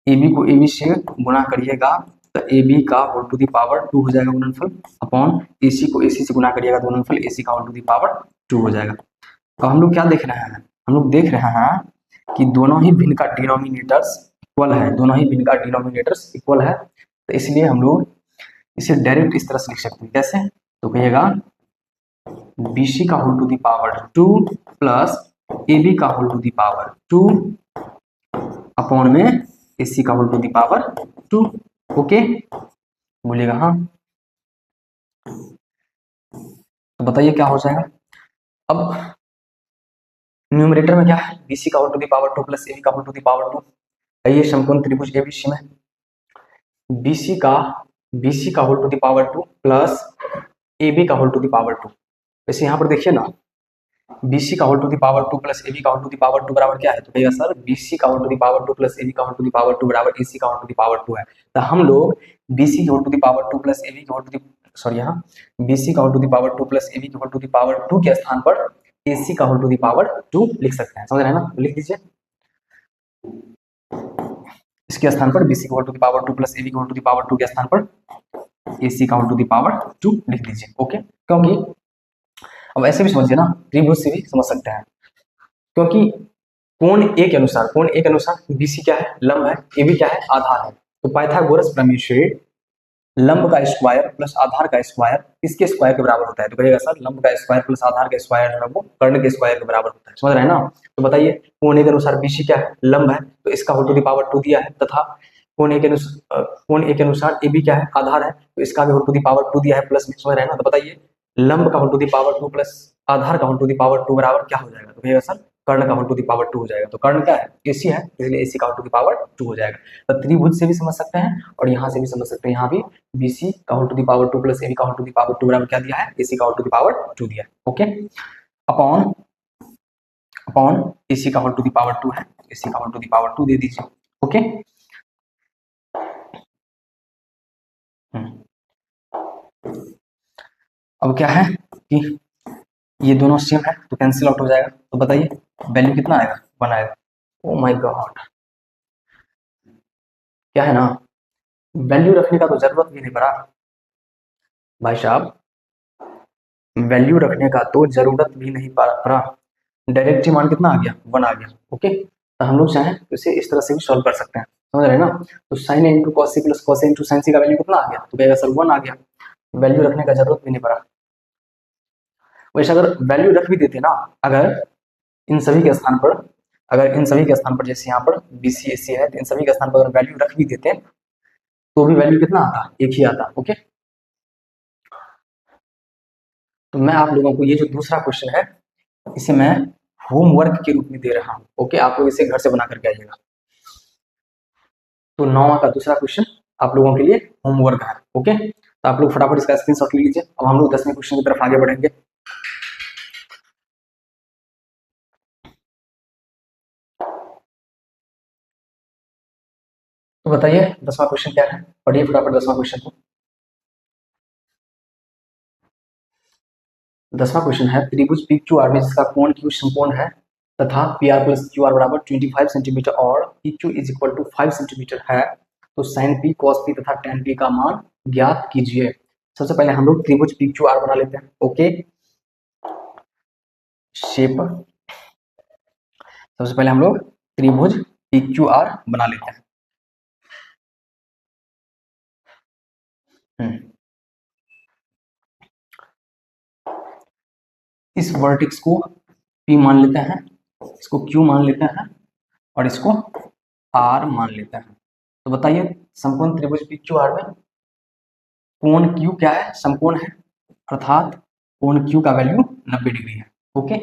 AB को AB से गुणा करिएगा तो AB का होल टू दी पावर 2 हो जाएगा गुणनफल, अपॉन AC को AC से गुणा करिएगा तो गुणनफल AC का होल टू दी पावर 2 हो जाएगा। तो हम लोग क्या देख रहे हैं, हम लोग देख रहे हैं कि दोनों ही भिन्न का डिनोमिनेटर्स इक्वल है, दोनों ही भिन्न का डिनोमिनेटर्स इक्वल है, तो इसलिए हम लोग इसे डायरेक्ट इस तरह से लिख सकते हैं। कैसे, तो कहिएगा BC का whole to the power 2 plus AB का whole to the power 2 upon में AC का whole to the power 2। Okay, बोलिएगा हाँ। तो बताइए क्या हो जाएगा। अब न्यूमरेटर में क्या है, BC का whole to the power 2 plus AB का होल टू दी पावर 2। आइए समकोण त्रिभुज ABC में BC का whole to the power 2 plus AB का होल टू दी पावर 2। वैसे यहाँ पर देखिए ना, BC का whole to the power 2 plus AB का होल टू दी पावर 2 बराबर क्या है, तो कहिएगा सर BC का whole to the power 2 plus AB का होल टू दी पावर 2 बराबर AC का होल टू दी पावर 2 है। तो हम लोग BC की whole to the power 2 plus AB की होल टू दी यहाँ BC का whole to the power 2 plus AB की होल टू दी पावर 2 के स्थान पर AC का होल टू दी पावर 2 लिख सकते हैं। समझ रहे हैं ना, लिख दीजिए। इसके स्थान पर BC का whole to the power 2 plus AB का होल टू द पावर 2 के स्थान पर AC का होल टू द पावर 2 लिख दीजिए। ओके, क्योंकि अब ऐसे भी समझिए ना, त्रिभुज से भी समझ सकते हैं, क्योंकि कोण A के अनुसार BC क्या है, लंब है, AB क्या है, आधार है। तो पाइथागोरस प्रमेय से लंब का स्क्वायर प्लस आधार का स्क्वायर इसके स्क्वायर के बराबर होता है। तो कहिएगा सर लंब का स्क्वायर प्लस आधार का स्क्वायर जो है वो कर्ण के स्क्वायर के बराबर होता है। समझ रहे हैं ना? तो बताइए कोण A के अनुसार BC क्या है, लंब है, तो इसका होल टू द पावर 2 दिया है, तथा कोण A के अनुसार AB क्या है, आधार है, तो इसका भी होल टू द पावर 2 दिया है प्लस में। समझ रहे हैं ना? तो बताइए लंब का whole to the power 2 plus आधार का होल टू द पावर 2 बराबर क्या हो जाएगा? तो कहिएगा सर कर्ण का होल टू द पावर 2 हो जाएगा। तो कर्ण क्या है, AC है, इसलिए AC का होल टू द पावर 2 हो जाएगा। तो त्रिभुज से भी समझ सकते हैं और यहाँ से भी समझ सकते हैं। यहाँ भी BC का whole to the power 2 plus AB का होल टू द पावर 2 बराबर क्या दिया है, AC का होल टू द पावर 2 दिया है। ओके, अपॉन अपॉन AC का होल टू द पावर 2 है, AC का होल टू द पावर 2 दे दीजिए। ओके, अब क्या है कि ये दोनों सेम है तो कैंसिल आउट हो जाएगा। तो बताइए वैल्यू कितना आएगा, 1 आएगा। ओ माय गॉड, क्या है ना, वैल्यू रखने का तो जरूरत भी नहीं पड़ा भाई साहब, वैल्यू रखने का तो जरूरत भी नहीं पड़ा, डायरेक्ट ही मान कितना आ गया, 1 आ गया। ओके, तो हम लोग चाहें तो इसे इस तरह से भी सॉल्व कर सकते हैं। समझ रहे हैं ना? तो sine A into cos C plus cos A into sine C का वैल्यू कितना आ गया? तो कहेगा सर 1 आ गया, वैल्यू रखने का जरूरत भी नहीं पड़ा। वैसे अगर वैल्यू रख भी देते ना, अगर इन सभी के स्थान पर, जैसे यहाँ पर BC AC है, तो इन सभी के स्थान पर अगर वैल्यू रख भी देते तो भी वैल्यू कितना आता, एक ही आता। ओके, तो मैं आप लोगों को ये जो दूसरा क्वेश्चन है इसे मैं होमवर्क के रूप में दे रहा हूँ। ओके, आप लोग इसे घर से बना करके आइएगा। तो 9वां का दूसरा क्वेश्चन आप लोगों के लिए होमवर्क है। ओके, तो आप लोग फटाफट इसका स्क्रीनशॉट ले लीजिए। अब हम लोग 10वें क्वेश्चन की तरफ आगे बढ़ेंगे। तो बताइए 10वां क्वेश्चन क्या है, पढ़िए फटाफट 10वां क्वेश्चन को। 10वां क्वेश्चन है त्रिभुज PQR में जिसका कोण Q समकोण है तथा PR प्लस QR बराबर 25 सेंटीमीटर और PQ is equal to 5 centimetre है, तो साइन P cos P तथा tan P का मान ज्ञात कीजिए। सबसे पहले हम लोग त्रिभुज PQR बना लेते हैं। ओके, शेप, सबसे पहले हम लोग त्रिभुज PQR बना लेते हैं। इस वर्टेक्स को P मान लेते हैं, इसको Q मान लेते हैं और इसको R मान लेते हैं। तो बताइए समकोण त्रिभुज PQR में कोण Q क्या है, समकोण है, अर्थात कोण Q का वैल्यू 90 डिग्री है। ओके,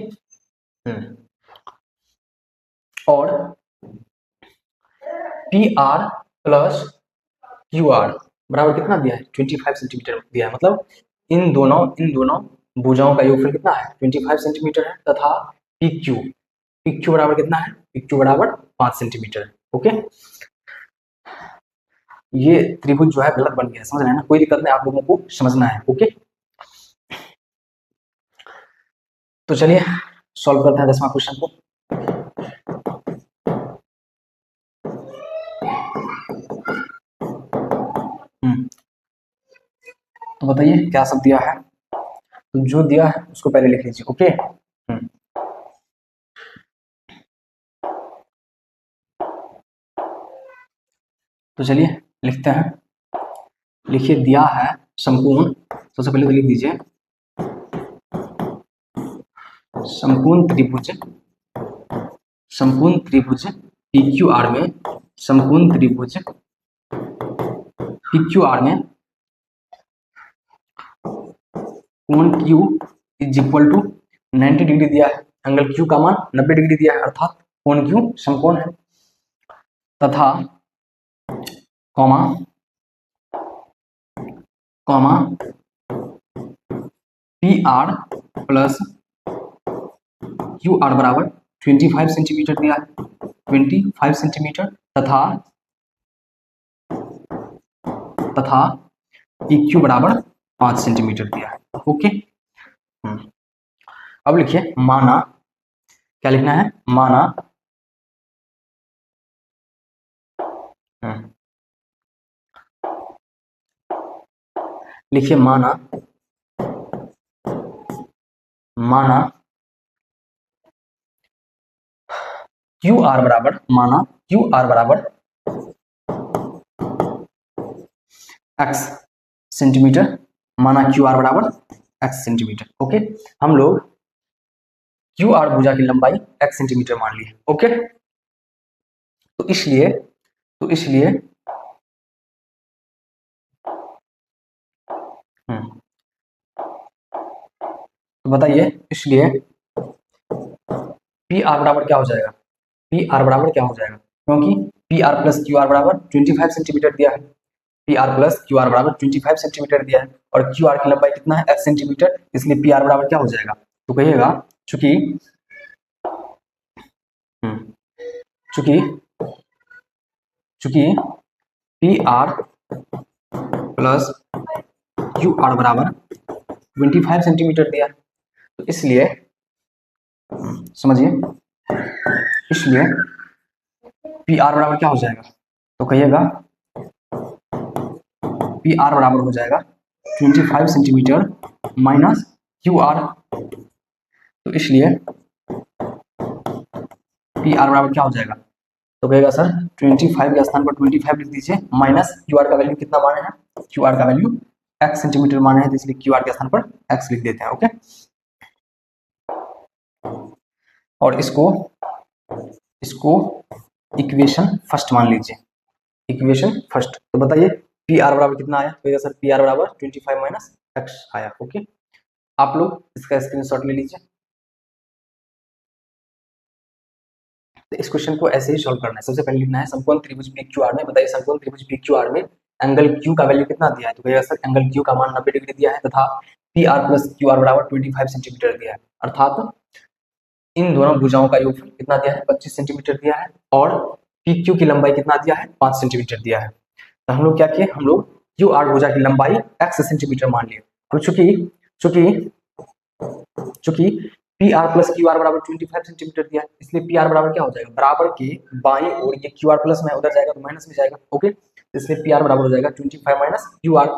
और PR प्लस QR बराबर कितना दिया है, 25 सेंटीमीटर दिया है। मतलब इन दोनों भुजाओं का योगफल कितना है, 25 सेंटीमीटर है, तथा PQ बराबर कितना है, PQ बराबर 5 सेंटीमीटर है। ओके, ये त्रिभुज जो है गलत बन गया, समझ रहे हैं ना? कोई दिक्कत नहीं, आप लोगों को समझना है। ओके, तो चलिए सॉल्व करते हैं 10वां क्वेश्चन को। तो बताइए क्या सब दिया है, तो जो दिया है उसको पहले लिख लीजिए। ओके, तो चलिए लिखते हैं। लिखिए दिया है समकोण, सबसे पहले तो लिख दीजिए समकोण त्रिभुज PQR में, समकोण त्रिभुज PQR में कोण Q is equal to 90 degree दिया है, एंगल Q का मान 90 डिग्री दिया है, अर्थात कोण Q समकोण है, तथा कॉमा PR प्लस QR बराबर 25 सेंटीमीटर दिया है, 25 सेंटीमीटर, तथा PQ बराबर 5 सेंटीमीटर दिया है। ओके, अब लिखिए माना, क्या लिखना है, माना लिखिए माना माना क्यू आर बराबर, माना क्यू आर बराबर एक्स सेंटीमीटर, माना क्यू आर बराबर एक्स सेंटीमीटर। ओके, हम लोग क्यू आर भुजा की लंबाई एक्स सेंटीमीटर मान लिए। ओके, तो इसलिए तो बताइए, इसलिए पी आर बराबर क्या हो जाएगा, पी आर बराबर क्या हो जाएगा, क्योंकि P R plus Q are बराबर 25 सेंटीमीटर दिया है, P R plus Q are बराबर 25 सेंटीमीटर दिया है, और क्यू आर की लंबाई कितना है, एक्स सेंटीमीटर, इसलिए पी आर बराबर क्या हो जाएगा, तो कहिएगा चूंकि चूंकि चूंकि P R plus Q are बराबर 25 सेंटीमीटर दिया है, तो इसलिए समझिए, इसलिए पी आर बराबर क्या हो जाएगा, तो कहिएगा पी आर बराबर हो जाएगा 25 सेंटीमीटर माइनस क्यू आर, तो इसलिए पी आर बराबर क्या हो जाएगा, तो कहेगा सर 25 के स्थान पर 25 लिख दीजिए, माइनस क्यू आर का वैल्यू कितना माने हैं, क्यू आर का वैल्यू एक्स सेंटीमीटर माने हैं, तो इसलिए क्यू आर के स्थान पर एक्स लिख देते हैं। ओके, और इसको इक्वेशन फर्स्ट मान लीजिए, इक्वेशन फर्स्ट। तो बताइए पी आर बराबर कितना आया, तो सर पी आर बराबर 25 माइनस एक्स आया। ओके, आप लोग इसका स्क्रीनशॉट ले लीजिए। तो इस क्वेश्चन को ऐसे ही सॉल्व करना है। सबसे पहले लिखना है समकोण त्रिभुज पी क्यू आर में, बताइए समकोण त्रिभुज पी क्यू आर में एंगल क्यू का वैल्यू कितना दिया है, तो कहिएगा सर एंगल क्यू का मान 90 डिग्री दिया है तथा P R plus Q are बराबर 25 सेंटीमीटर दिया है, अर्थात इन दोनों भुजाओं का योगफल कितना दिया है, 25 सेंटीमीटर दिया है, और पी क्यू की लंबाई कितना दिया है, 5 सेंटीमीटर दिया है। तो हम लोग क्या किए, हम लोग क्यू आर भुजा की लंबाई एक्स सेंटीमीटर मान लिए, तो चूंकि P R plus Q are बराबर 25 सेंटीमीटर दिया है, इसलिए पी आर बराबर क्या हो जाएगा, बराबर के बाईं ओर ये क्यू आर प्लस में उधर जाएगा तो माइनस में जाएगा। ओके, इसलिए पी आर बराबर हो जाएगा 25 माइनस क्यू आर,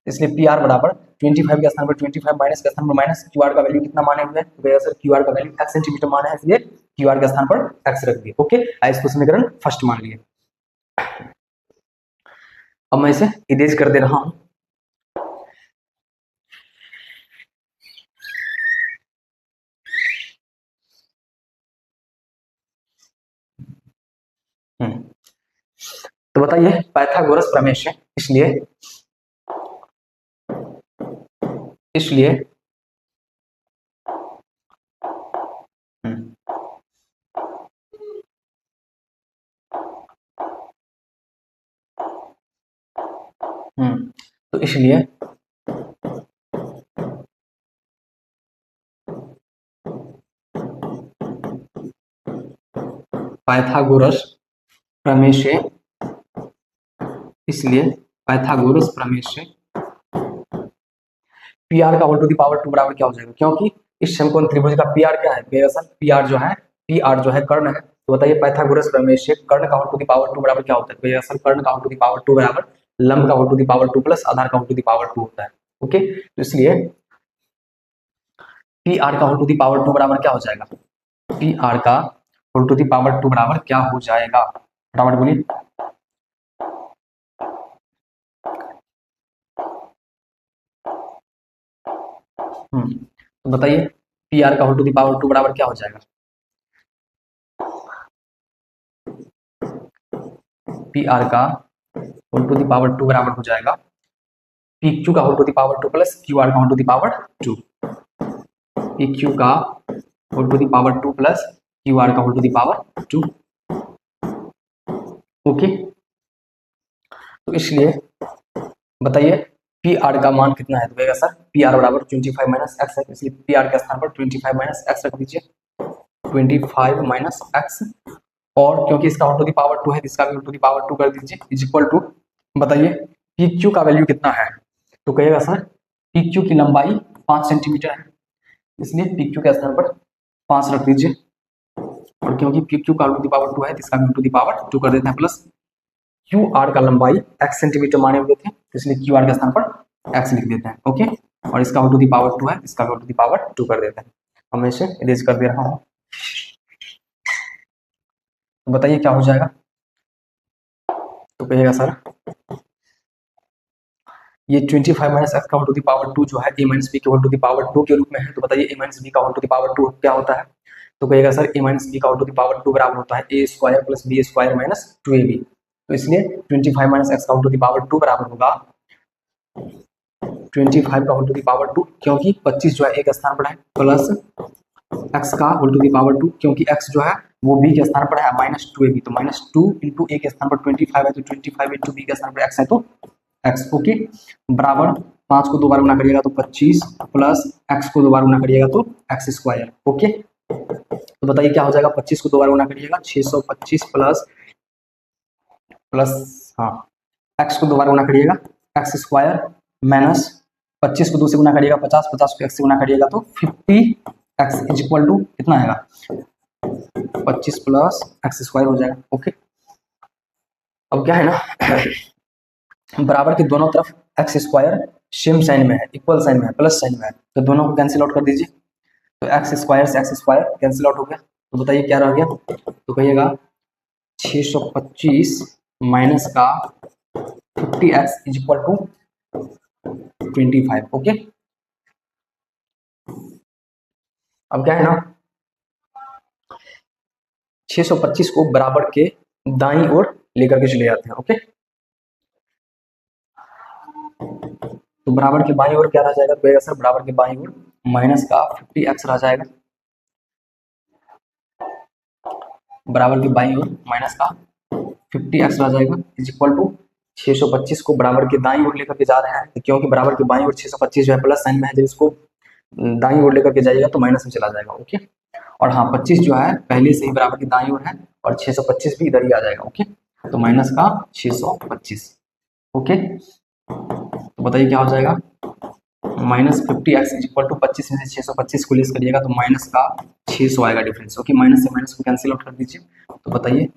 इसलिए पी आर बराबर 25 के स्थान पर 25 माइनस के स्थान पर माइनस क्यू आर का वैल्यू कितना माने हुए हैं, तो सर क्यू आर का वैल्यू एक्स सेंटीमीटर माना है, इसलिए क्यू आर के स्थान पर एक्स रख दिए। ओके, इसको समीकरण फर्स्ट मान लिए। अब मैं इसे इरेज कर दे रहा हूं। तो बताइए पाइथागोरस प्रमेय से, इसलिए तो इसलिए पाइथागोरस प्रमेय से, पी आर का होल टू दी पावर 2 बराबर क्या हो जाएगा, क्योंकि इस समकोण त्रिभुज का पी आर क्या है, पी आर जो है कर्ण है। तो बताइए पाइथागोरस प्रमेय से कर्ण का होल टू दी पावर 2 बराबर क्या होता है, असल कर्ण का होल टू दी पावर 2 बराबर लंब का whole to the power 2 plus आधार का होल टू दी पावर 2 होता है। ओके, तो इसलिए पी आर का होल टू दी पावर 2 बराबर क्या हो जाएगा, पी आर का होल टू दी पावर 2 बराबर क्या हो जाएगा, फटाफट बोलिए। तो बताइए पी आर का होल टू दी पावर 2 बराबर क्या हो जाएगा, पी आर का होल टू दी पावर 2 बराबर हो जाएगा पी क्यू का whole to the power 2 plus Q R का whole to the power 2, P Q का whole to the power 2 plus Q R का whole to the power 2। Okay, तो इसलिए बताइए पी आर का मान कितना है, तो कहेगा सर पी आर बराबर 25 माइनस एक्स है, इसलिए पी आर के स्थान पर 25 माइनस एक्स रख दीजिए, 25 माइनस एक्स, और क्योंकि इसका होल टू दी पावर 2 है, इसका भी होल टू दी पावर 2 कर दीजिए, इज इक्वल टू, बताइए पी क्यू का वैल्यू कितना है, तो कहेगा सर पी क्यू की लंबाई 5 सेंटीमीटर है, इसलिए पी क्यू के स्थान पर 5 रख दीजिए, और क्योंकि पी क्यू का होल टू दी पावर 2 है, इसका भी होल टू दी पावर 2 कर देते हैं, प्लस क्यू आर का लंबाई x सेंटीमीटर माने हुए थे, इसलिए क्यू आर के स्थान पर x लिख देते हैं। ओके, और इसका टू दी पावर 2 है, इसका टू दी पावर 2 कर देते हैं। हम इसे इरेज कर दे रहा हूँ। तो बताइए क्या हो जाएगा। तो कहिएगा सर ये 25 माइनस एक्स का होल टू दी पावर 2 जो है a माइनस बी के होल टू दी पावर 2 के रूप में है। तो बताइए a माइनस बी का होल टू दी पावर 2 क्या होता है। तो कहिएगा सर a माइनस बी का होल टू दी पावर 2 बराबर होता है a square plus b square minus 2ab। तो इसलिए 25 माइनस एक्स का होल टू दी पावर 2 बराबर होगा 25 का होल टू दी पावर 2, क्योंकि 25 जो है एक स्थान पर है, प्लस x का होल टू दी पावर 2, क्योंकि x जो है वो b के स्थान पर है, माइनस 2ab। तो माइनस 2 इंटू a के स्थान पर 25 है, तो 25 इंटू b के स्थान पर x है, तो x। ओके, बराबर 5 को 2 बार गुना करिएगा तो 25 प्लस x को 2 बार गुना करिएगा तो x स्क्वायर। ओके, तो बताइए क्या हो जाएगा। 25 को 2 बार गुना करिएगा 625 प्लस हाँ x को 2 बार गुना करिएगा x स्क्वायर माइनस 25 को 2 से गुना करिएगा 50, 50 को x से गुना करिएगा तो 50x इज इक्वल टू कितना आएगा 25 प्लस x स्क्वायर हो जाएगा। ओके, अब क्या है ना बराबर के दोनों तरफ एक्स स्क्वायर सेम साइन में है, इक्वल साइन में है, प्लस साइन में है, तो दोनों को कैंसिल आउट कर दीजिए। तो एक्स स्क्वायर से एक्स स्क्वायर कैंसिल आउट हो गया। तो बताइए क्या रह गया। तो कहिएगा 625 माइनस का 50x is equal to 25। Okay, अब क्या है ना 625 को बराबर के दाईं ओर लेकर के चले जाते हैं। ओके, तो बराबर के बाईं ओर क्या रह जाएगा। तो सर बराबर के बाईं ओर माइनस का 50x रह जाएगा, बराबर के बाईं ओर माइनस का 50x रह जाएगा इज इक्वल टू 625 को बराबर के दाईं ओर लेकर के जा रहे हैं, तो क्योंकि बराबर के बाईं ओर 625 जो है प्लस साइन में है, जब इसको दाईं ओर लेकर के जाइएगा तो माइनस में चला जाएगा। ओके, और हाँ 25 जो है पहले से ही बराबर की दाईं ओर है और 625 भी इधर ही आ जाएगा। ओके, तो माइनस का 625। ओके, तो बताइए क्या हो जाएगा। Minus 50x is equal to 25 में से 625 को लेस करिएगा तो माइनस का 600 आएगा डिफरेंस। ओके, माइनस से माइनस को कैंसिल आउट कर दीजिए। तो बताइए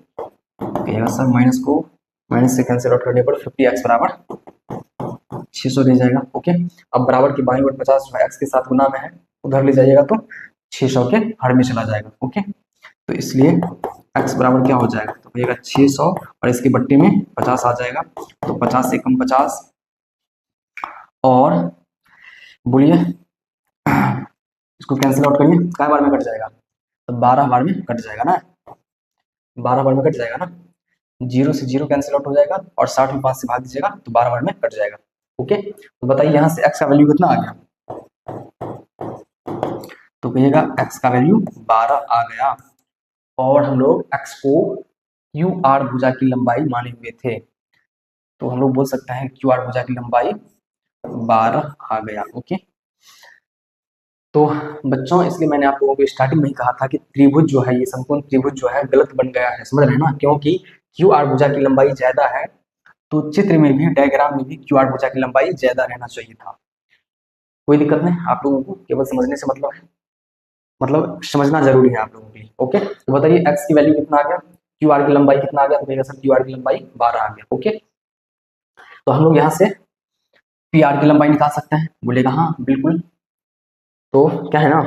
कहिएगा सर माइनस से कैंसिल आउट करने पर 50x बराबर 600 दे जाएगा। ओके, अब बराबर की बाईं ओर 50 x के साथ गुना में है, उधर ले जाइएगा तो 600 के हर में चला जाएगा। ओके, तो इसलिए x बराबर क्या हो जाएगा। तो कहिएगा 600 और इसके बट्टे में 50 आ जाएगा, तो 50 से कम 50 और बोलिए इसको कैंसिल आउट करिए, क्या बार में कट जाएगा। तो 12 बार में कट जाएगा ना, 12 बार में कट जाएगा ना, 0 से 0 कैंसिल आउट हो जाएगा और 60 में 5 से भाग दीजिएगा तो 12 बार में कट जाएगा। ओके, तो बताइए यहाँ से x का वैल्यू कितना आ गया। तो कहिएगा x का वैल्यू 12 आ गया, और हम लोग x को क्यू आर भुजा की लंबाई माने हुए थे, तो हम लोग बोल सकते हैं क्यू आर भुजा की लंबाई 12 आ गया। ओके, तो बच्चों इसलिए मैंने आप लोगों को स्टार्टिंग में ही कहा था कि त्रिभुज जो है, ये समकोण त्रिभुज जो है गलत बन गया है, समझ रहे हैं ना, क्योंकि क्यू आर भुजा की लंबाई ज्यादा है, तो चित्र में भी डायग्राम में भी क्यू आर भुजा की लंबाई ज्यादा रहना चाहिए था। कोई दिक्कत नहीं, आप लोगों को केवल समझने से मतलब है, मतलब समझना जरूरी है आप लोगों के लिए। ओके, तो बताइए एक्स की वैल्यू कितना आ गया, क्यू आर की लंबाई कितना आ गया। तो सर क्यू आर की लंबाई 12 आ गया। ओके, तो हम लोग यहाँ से पी आर की लंबाई निकाल सकते हैं। बोलेगा हाँ बिल्कुल, तो क्या है ना,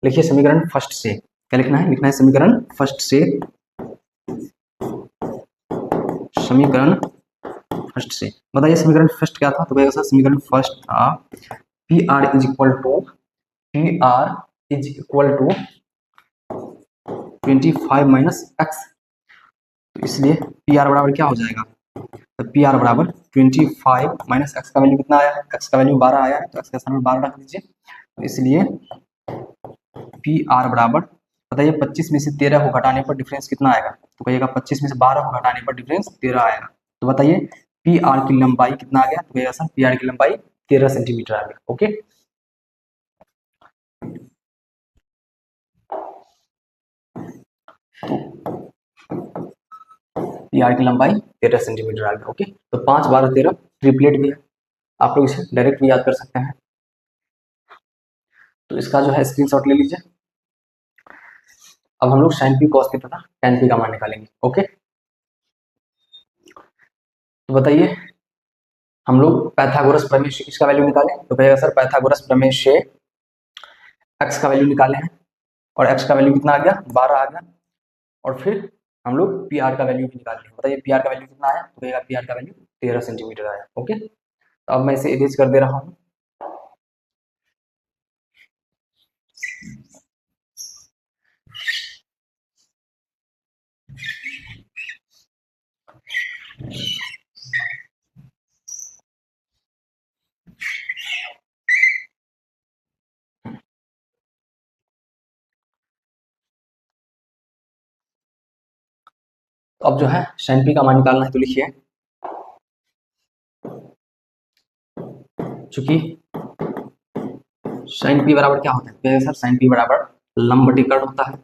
लिखिए समीकरण फर्स्ट से, क्या लिखना है, लिखना है समीकरण फर्स्ट से, समीकरण फर्स्ट से। बताइए समीकरण फर्स्ट क्या था। तो भैया सर समीकरण फर्स्ट था P R is equal to 25 minus x. तो इसलिए पी आर बराबर क्या हो जाएगा। तो पी आर बराबर 25 माइनस एक्स का वैल्यू कितना आया है, एक्स का वैल्यू 12 आया है, तो एक्स का स्थान 12 रख दीजिए। तो इसलिए पी आर बराबर बताइए 25 में से 13 को घटाने पर डिफरेंस कितना आएगा। तो कहिएगा 25 में से 12 को घटाने पर डिफरेंस 13 आएगा। तो बताइए पी आर की लंबाई कितना आ गया। तो कहिएगा सर पी आर की लंबाई 13 सेंटीमीटर आ गया। ओके, पी आर की लंबाई 13 सेंटीमीटर आ गया। ओके, तो 5 12 13 ट्रिपलेट भी है, आप लोग इसे डायरेक्ट भी याद कर सकते हैं। तो इसका जो है स्क्रीनशॉट ले लीजिए। अब हम लोग साइन पी कॉस पी तथा tan पी का मान निकालेंगे। ओके, तो बताइए हम लोग पाइथागोरस प्रमेय से इसका वैल्यू निकालें, तो कहेगा सर पाइथागोरस प्रमेय से एक्स का वैल्यू निकाले हैं और एक्स का वैल्यू कितना आ गया 12 आ गया, और फिर हम लोग पी आर का वैल्यू भी निकाल लें। बताइए पी आर का वैल्यू कितना आया, तो कहेगा पी आर का वैल्यू 13 सेंटीमीटर आया। ओके, तो अब मैं इसे इरेज कर दे रहा हूँ। तो अब जो है साइन पी का मान निकालना है, तो लिखिए चूंकि साइन पी बराबर क्या होता है, तो सर साइन पी बराबर लंब बटे कर्ण होता है,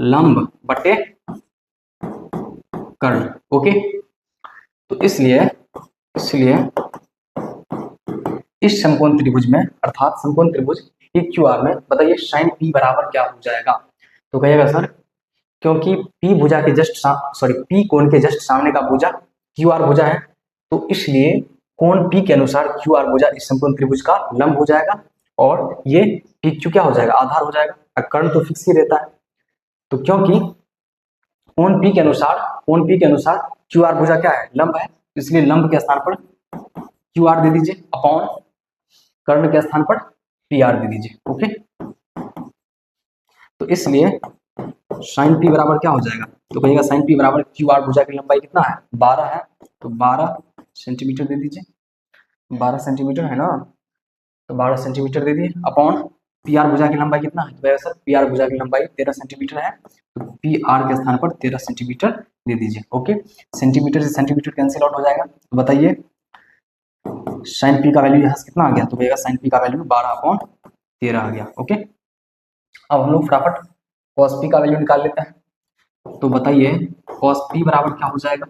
लंब बटे कर्ण। ओके, तो इसलिए इसलिए इस समकोण त्रिभुज में अर्थात समकोण त्रिभुज पी क्यू आर में बताइए साइन पी बराबर क्या हो जाएगा। तो कहिएगा सर क्योंकि पी भुजा के जस्ट सॉरी पी कोण के जस्ट सामने का भुजा क्यू आर भुजा है, तो इसलिए कोण पी के अनुसार क्यू आर भुजा इस समकोण त्रिभुज का लंब हो जाएगा और ये पी क्यू क्या हो जाएगा आधार हो जाएगा। कर्ण तो फिक्स ही रहता है, तो क्योंकि कोण पी के अनुसार क्यू आर भुजा क्या है लंब है, इसलिए लंब के स्थान पर क्यू आर दे दीजिए अपॉन कर्ण के स्थान पर पी आर दे दीजिए। ओके, तो इसलिए साइन पी बराबर क्या हो जाएगा, तो कहिएगा साइन पी बराबर क्यू आर भुजा की लंबाई कितना है 12 है, तो 12 सेंटीमीटर दे दीजिए, 12 सेंटीमीटर है ना, तो 12 सेंटीमीटर दे दिए अपॉन पी आर भुजा की लंबाई कितना है, तो सर पी आर भुजा की लंबाई 13 सेंटीमीटर है, तो पी आर के स्थान पर 13 सेंटीमीटर दे दीजिए। ओके, सेंटीमीटर से सेंटीमीटर कैंसिल आउट हो जाएगा, तो बताइए साइन पी का वैल्यू यहाँ से कितना आ गया, तो कहेगा साइन पी का वैल्यू 12/13 आ गया। ओके, अब हम लोग फटाफट कॉस पी का वैल्यू निकाल लेते हैं, तो बताइए कॉस पी बराबर क्या हो जाएगा,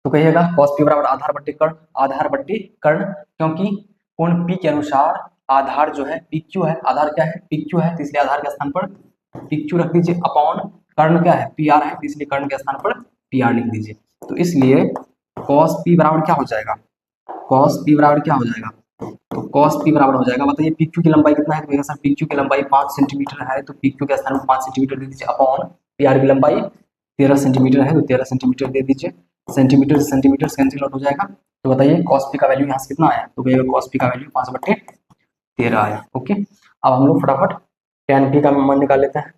तो कहिएगा कॉस पी बराबर आधार बट्टे कर्ण, आधार बट्टे कर्ण, क्योंकि कोण पी के अनुसार आधार जो है पी क्यू है, आधार क्या है पी क्यू है, तो इसलिए आधार के स्थान पर पी क्यू रख दीजिए अपॉन कर्ण क्या है पी आर है, तो इसलिए कर्ण के स्थान पर पी आर लिख दीजिए। तो इसलिए कॉस पी बराबर क्या हो जाएगा, कॉस पी बराबर क्या हो जाएगा, तो कॉस पी बराबर हो जाएगा बताइए पी क्यू की लंबाई कितना है, तो सर पी क्यू की लंबाई 5 सेंटीमीटर है, तो पी क्यू के स्थान पर 5 सेंटीमीटर दे दीजिए अपॉन पी आर की लंबाई 13 सेंटीमीटर है, तो 13 सेंटीमीटर दे दीजिए, सेंटीमीटर से सेंटीमीटर कैंसिल आउट हो जाएगा। तो बताइए कॉस पी का वैल्यू यहाँ से कितना आया, तो कहिएगा कॉस पी का वैल्यू 5/13 आया। ओके, अब हम लोग फटाफट tan पी का मान निकाल लेते हैं,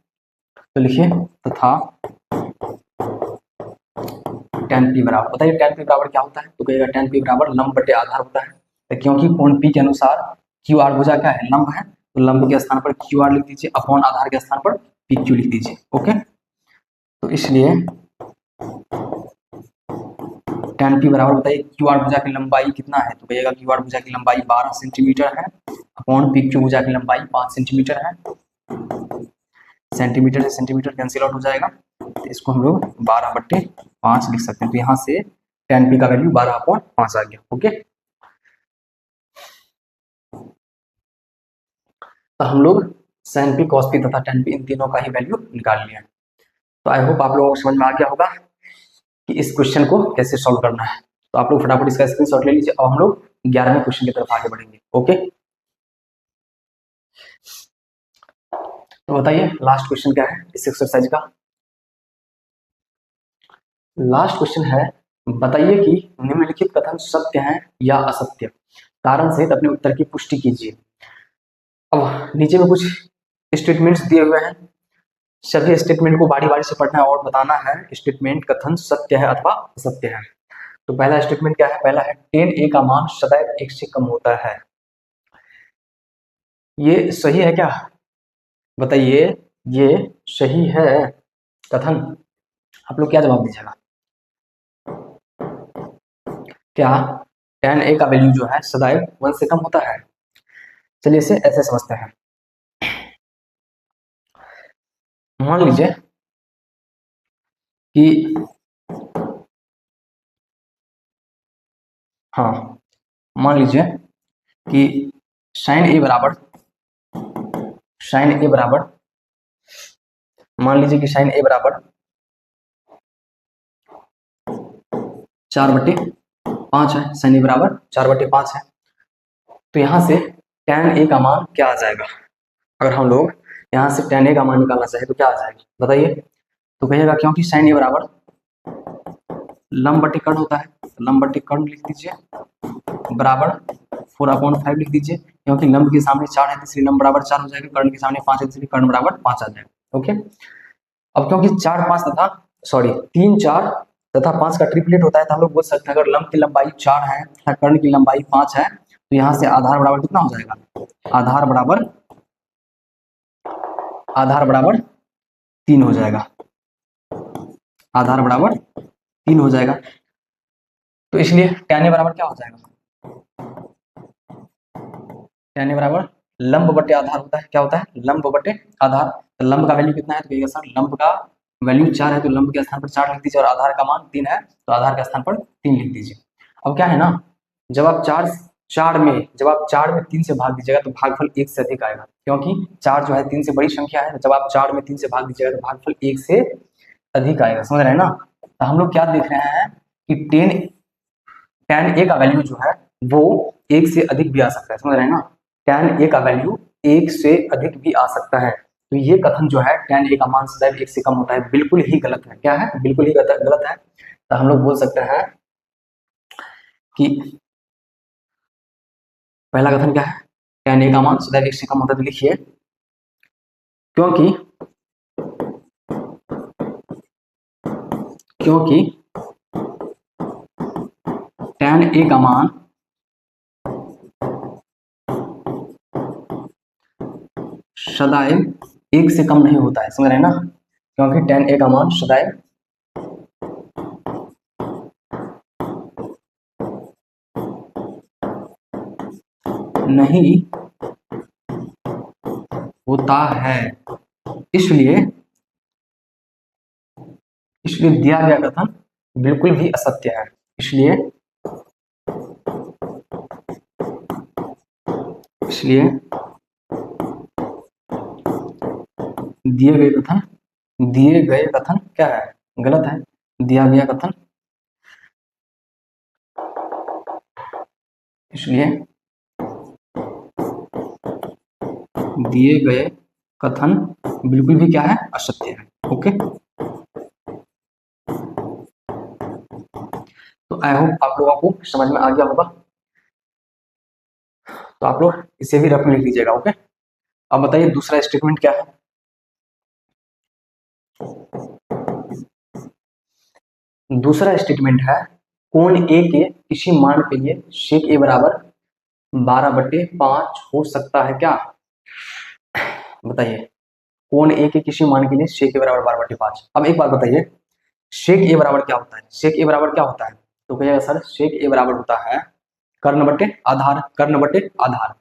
तो लिखिए तथा tan पी बराबर, बताइए tan पी बराबर क्या होता है, तो कहिएगा tan पी बराबर लंब बटे आधार होता है, तो क्योंकि कोण पी के अनुसार क्यू आर भुजा क्या है लंब है, तो लंब के स्थान पर क्यू आर लिख दीजिए अपॉन आधार के स्थान पर पी क्यू लिख दीजिए। ओके, तो इसलिए tan पी बराबर बताइए क्यू आर भुजा की लंबाई कितना है, तो कहिएगा क्यू आर भुजा की लंबाई 12 सेंटीमीटर है अपॉन पी क्यू भुजा की लंबाई 5 सेंटीमीटर है, सेंटीमीटर से सेंटीमीटर कैंसिल आउट हो जाएगा, तो इसको हम लोग 12/5 लिख सकते हैं, तो यहाँ से tan पी का वैल्यू 12/5 आ गया। ओके, तो हम लोग sin पी cos पी तथा tan पी इन तीनों का ही वैल्यू निकाल लिया। तो आई होप आप लोगों को समझ में आ गया होगा कि इस क्वेश्चन को कैसे सॉल्व करना है, तो आप लोग फटाफट इसका स्क्रीनशॉट ले लीजिए और हम लोग 11वें क्वेश्चन की तरफ आगे बढ़ेंगे। ओके, तो बताइए लास्ट क्वेश्चन क्या है इस एक्सरसाइज का, लास्ट क्वेश्चन है बताइए कि निम्नलिखित कथन सत्य हैं या असत्य, कारण सहित अपने उत्तर की पुष्टि कीजिए। अब नीचे में कुछ स्टेटमेंट्स दिए हुए हैं, सभी स्टेटमेंट को बारी बारी से पढ़ना है और बताना है स्टेटमेंट कथन सत्य है अथवा असत्य है। तो पहला स्टेटमेंट क्या है, पहला है 10a का मान सदैव 1 से कम होता है, ये सही है क्या, बताइए ये सही है कथन, आप लोग क्या जवाब दीजिएगा, क्या tan a का वैल्यू जो है सदैव 1 से कम होता है। चलिए इसे ऐसे समझते हैं, मान लीजिए कि हाँ मान लीजिए कि साइन ए बराबर मान लीजिए कि साइन ए बराबर 4/5 है, sin a बराबर 4/5 है। तो यहाँ से tan a का मान क्या आ जाएगा? अगर हम लोग यहाँ से tan a का मान निकालना चाहे तो क्या आ जाएगा बताइए? तो कहिएगा क्योंकि sin a बराबर लंब बटे कर्ण होता है, लंब बटे कर्ण लिख दीजिए बराबर 4/5 लिख दीजिए, क्योंकि लंब के सामने 4 है इसलिए लंब बराबर 4 हो जाएगा, कर्ण के सामने 5 है इसलिए कर्ण बराबर 5 आ जाएगा। ओके, अब क्योंकि 4 5 तथा 3 4 तथा 5 का ट्रिपलेट होता है तो हम लोग बोल सकते हैं अगर लंब की लंबाई 4 है तथा कर्ण की लंबाई 5 है तो यहाँ से आधार बराबर कितना हो जाएगा? आधार बराबर 3 हो जाएगा, आधार बराबर 3 हो जाएगा। तो इसलिए tan a बराबर क्या हो जाएगा? tan a बराबर लंब बटे आधार होता है, क्या होता है? लंब बटे आधार। तो लंब का वैल्यू कितना है तो कहिएगा सर लंब का वैल्यू 4 है तो लंब के स्थान पर 4 लिख दीजिए और आधार का मान 3 है तो आधार के स्थान पर 3 लिख दीजिए। अब क्या है ना, जब आप 4 में 3 से भाग दीजिएगा तो भागफल 1 से अधिक आएगा, क्योंकि 4 जो है 3 से बड़ी संख्या है। जब आप 4 में 3 से भाग दीजिएगा तो भागफल 1 से अधिक आएगा, समझ रहे हैं ना? तो हम लोग क्या देख रहे हैं कि tan a का वैल्यू जो है वो 1 से अधिक भी आ सकता है, समझ रहे हैं ना? tan a का वैल्यू 1 से अधिक भी आ सकता है। तो ये कथन जो है tan a का मान सदैव 1 से कम होता है, बिल्कुल ही गलत है। क्या है? बिल्कुल ही गलत है। तो हम लोग बोल सकते हैं कि पहला कथन क्या है? tan a का मान सदैव 1 से कम होता है। तो लिखिए क्योंकि tan a का मान सदैव 1 से कम नहीं होता है, समझ रहे हैं ना? क्योंकि tan a का मान सदैव नहीं होता है, इसलिए दिया गया कथन बिल्कुल भी असत्य है। इसलिए दिए गए कथन क्या है? गलत है। दिया गया कथन, इसलिए दिए गए कथन बिल्कुल भी क्या है? असत्य है। ओके, तो आई होप आप लोगों को समझ में आ गया होगा। तो आप लोग इसे भी रफ में लिख लीजिएगा। ओके, अब बताइए दूसरा स्टेटमेंट क्या है? दूसरा स्टेटमेंट है कोण ए के किसी मान के लिए sec a बराबर 12/5 हो सकता है क्या? बताइए, कोण ए के किसी मान के लिए sec a बराबर 12/5। अब एक बात बताइए, sec a बराबर क्या होता है? sec a बराबर क्या होता है? तो कहिएगा सर sec a बराबर होता है कर्ण बटे आधार। कर्ण बटे आधार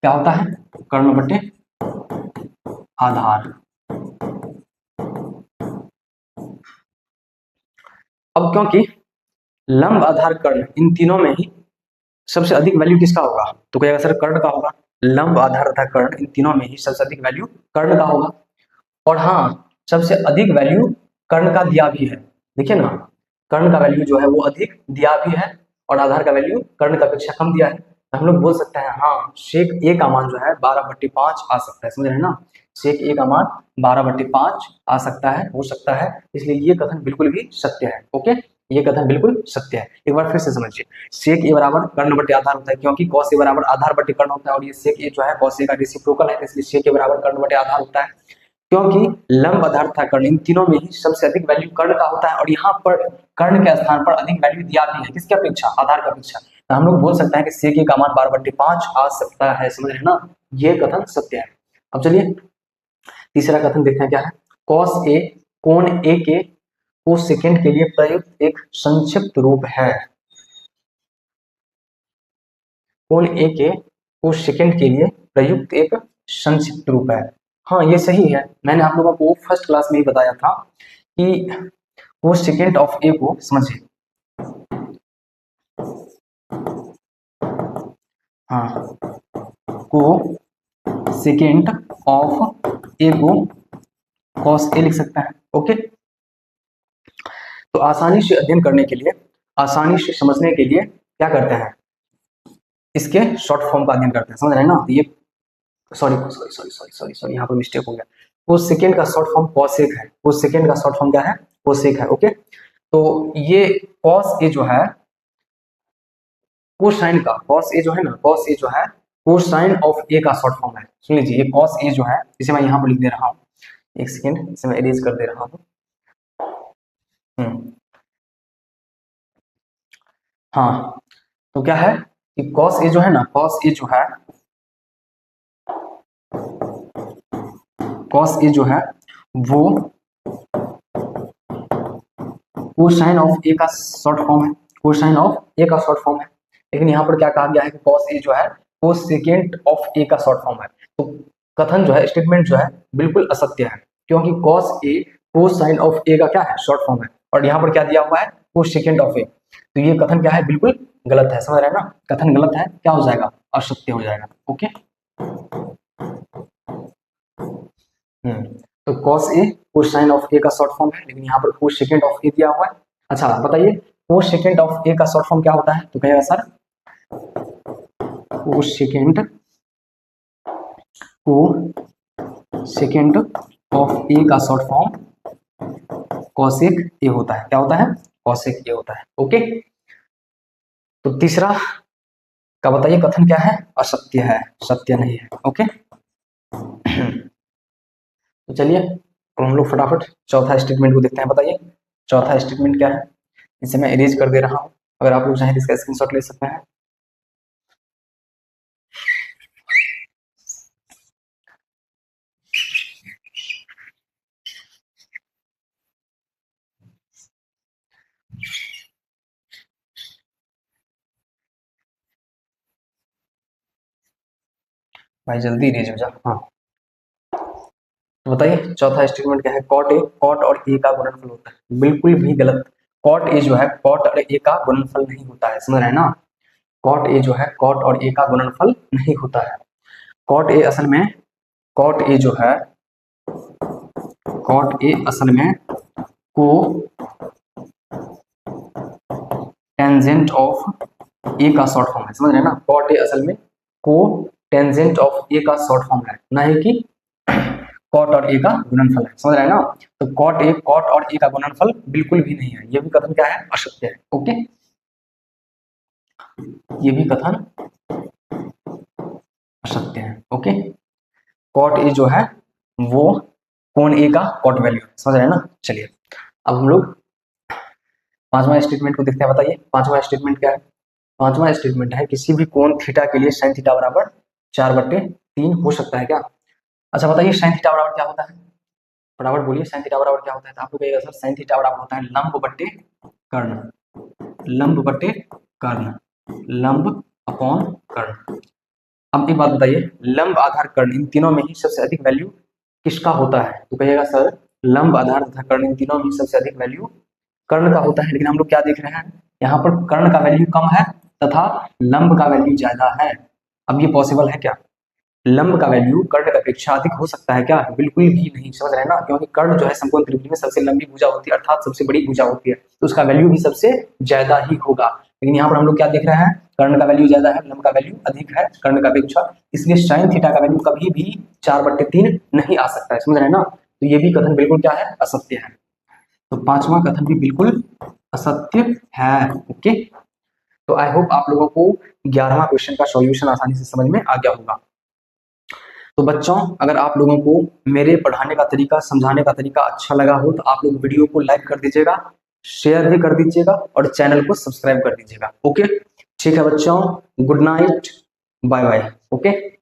क्या होता है? कर्ण बटे आधार। अब क्योंकि लंब आधार कर्ण इन तीनों में ही सबसे अधिक वैल्यू किसका होगा? तो कहिएगा सर कर्ण का होगा। लंब आधार तथा कर्ण इन तीनों में ही सबसे अधिक वैल्यू कर्ण का होगा। और हाँ, सबसे अधिक वैल्यू कर्ण का दिया भी है। देखिए ना, कर्ण का वैल्यू जो है वो अधिक दिया भी है और आधार का वैल्यू कर्ण का अपेक्षा कम दिया है। तो हम लोग बोल सकते हैं हाँ sec a का मान जो है 12/5 आ सकता है, समझ रहे हैं ना? sec a का मान 12/5 आ सकता है, हो सकता है, इसलिए ये कथन बिल्कुल भी सत्य है। ओके, ये कथन बिल्कुल सत्य है। एक बार फिर से समझिए, sec a बराबर कर्ण बटे आधार होता है, क्योंकि cos a बराबर आधार बटे कर्ण होता है और ये sec a जो है cos a का रेसिप्रोकल है, इसलिए sec a बराबर कर्ण बटे आधार होता है। क्योंकि लंब आधार तथा कर्ण इन तीनों में ही सबसे अधिक वैल्यू कर्ण का होता है और यहाँ पर कर्ण के स्थान पर अधिक वैल्यू दिया भी है, किसकी अपेक्षा? आधार की अपेक्षा। तो हम लोग बोल सकते हैं कि sec a का मान 12/5 आ सकता है, समझ रहे हैं ना? ये कथन सत्य है। अब चलिए तीसरा कथन देखते हैं क्या है। cos a कोण a के कोसेकेंड के लिए प्रयुक्त एक संक्षिप्त रूप है। कोण a के कोसेकेंड के लिए प्रयुक्त एक संक्षिप्त रूप है। हाँ ये सही है, मैंने आप लोगों को फर्स्ट क्लास में ही बताया था कि कोसेकेंड ऑफ a को समझिए। हाँ, कोसेकेंड ऑफ a को cos a लिख सकता है। ओके, तो आसानी से अध्ययन करने के लिए आसानी से समझने के लिए क्या करते हैं, इसके शॉर्ट फॉर्म का अध्ययन करते हैं, समझ रहे हैं ना। ये sorry sorry sorry sorry sorry sorry यहाँ पर मिस्टेक हो गया। कोस सेकेंड का शॉर्ट फॉर्म कॉसेक है, कोस सेकेंड का शॉर्ट फॉर्म क्या है, कोसेक है। ओके, तो ये कॉस ए जो है कोसाइन का, कॉस ए जो है ना, कॉस ए जो है कोसाइन ऑफ ए का शॉर्ट फॉर्म है। सुन लीजिए, ये कॉस ए जो है, इसे मैं यहाँ पर लिख दे रहा हूँ, एक सेकेंड इसे मैं इरेज कर दे रहा हूँ। हाँ, तो क्या है कि कॉस ए जो है ना, कॉस ए जो है, कॉस ए जो है वो कोसाइन ऑफ ए का शॉर्ट फॉर्म है, कोसाइन ऑफ ए का शॉर्ट फॉर्म है। लेकिन यहाँ पर क्या कहा गया है कि कॉस ए जो है कोस सेकेंड ऑफ ए का शॉर्ट फॉर्म है। तो कथन जो है, स्टेटमेंट जो है बिल्कुल असत्य है, क्योंकि कॉस ए कोसाइन ऑफ ए का क्या है, शॉर्ट फॉर्म है, और यहाँ पर क्या दिया हुआ है, कोस सेकेंड ऑफ ए। तो ये कथन क्या है, बिल्कुल गलत है, समझ रहे हैं ना। कथन गलत है, क्या हो जाएगा, असत्य हो जाएगा। ओके, तो cos ए कोसाइन ऑफ ए का शॉर्ट फॉर्म है, लेकिन यहाँ पर कोस सेकेंड ऑफ ए दिया हुआ है। अच्छा बताइए, कोस सेकेंड ऑफ ए का शॉर्ट फॉर्म क्या होता है, तो कहेगा सर कोस सेकेंड ऑफ ए का शॉर्ट फॉर्म कॉसेक ए होता है। क्या होता है, कॉसेक ए होता है। ओके, तो तीसरा का बताइए कथन क्या है, असत्य है, सत्य नहीं है। ओके, तो चलिए अब हम लोग फटाफट चौथा स्टेटमेंट को देखते हैं। बताइए चौथा स्टेटमेंट क्या है, इसे मैं इरेज कर दे रहा हूं, अगर आप लोग चाहें तो इसका स्क्रीनशॉट ले सकते हैं। भाई जल्दी इरेज हो जा। हाँ, तो बताइए चौथा स्टेटमेंट क्या है, कॉट ए, कॉट और ए का गुणनफल होता है। बिल्कुल भी गलत। कॉट ए जो है कॉट और ए का गुणनफल नहीं होता है, समझ रहे हैं ना। कॉट ए जो है कॉट और ए का गुणनफल नहीं होता है। कॉट ए असल में, कॉट ए जो है, कॉट ए असल में को टेंजेंट ऑफ ए का शॉर्ट फॉर्म है, समझ रहे हैं ना। कॉट ए असल में को टेंजेंट ऑफ ए का शॉर्ट फॉर्म है, ना ही कि कॉट और ए का गुणनफल है, समझ रहे हैं ना। तो कॉट और ए का गुणनफल बिल्कुल भी नहीं है। ये भी कथन क्या है, असत्य है। ओके, ये भी कथन असत्य है। ओके, कॉट ए जो है वो कोण ए का कॉट वैल्यू है, समझ रहे हैं ना। चलिए अब हम लोग पांचवा स्टेटमेंट को देखते हैं। बताइए पांचवा स्टेटमेंट क्या है, पांचवा स्टेटमेंट है किसी भी कोण थीटा के लिए साइन थीटा बराबर 4/3 हो सकता है क्या। अच्छा बताइए साइन थीटा बराबर क्या होता है, फटाफट बोलिए साइन थीटा बराबर क्या होता है। तो आप लोग कहिएगा सर साइन थीटा बराबर होता है लंब बट्टे कर्ण, लंब बट्टे कर्ण, लंब अपॉन कर्ण। अब एक बात बताइए, लंब आधार कर्ण इन तीनों में ही सबसे अधिक वैल्यू किसका होता है। तो कहिएगा सर लंब आधार तथा कर्ण इन तीनों में सबसे अधिक वैल्यू कर्ण का होता है। लेकिन हम लोग क्या देख रहे हैं, यहाँ पर कर्ण का वैल्यू कम है तथा लंब का वैल्यू ज्यादा है। अब ये पॉसिबल है क्या, लंब का वैल्यू कर्ण की अपेक्षा अधिक हो सकता है क्या, बिल्कुल भी नहीं, समझ रहे हैं ना। क्योंकि कर्ण जो है समकोण त्रिभुज में सबसे लंबी भुजा होती है, अर्थात सबसे बड़ी भुजा होती है, तो उसका वैल्यू भी सबसे ज्यादा ही होगा। लेकिन यहाँ पर हम लोग क्या देख रहे हैं, कर्ण का वैल्यू ज्यादा है, लंब का वैल्यू अधिक है कर्ण का अपेक्षा, इसलिए साइन थीटा का वैल्यू कभी भी 4/3 नहीं आ सकता है, समझ रहे हैं ना। तो ये भी कथन बिल्कुल क्या है, असत्य है। तो पांचवा कथन भी बिल्कुल असत्य है। ओके, तो आई होप आप लोगों को 11वां क्वेश्चन का सॉल्यूशन आसानी से समझ में आ गया होगा। तो बच्चों अगर आप लोगों को मेरे पढ़ाने का तरीका, समझाने का तरीका अच्छा लगा हो तो आप लोग वीडियो को लाइक कर दीजिएगा, शेयर भी कर दीजिएगा और चैनल को सब्सक्राइब कर दीजिएगा। ओके ठीक है बच्चों, good night, bye bye. Okay.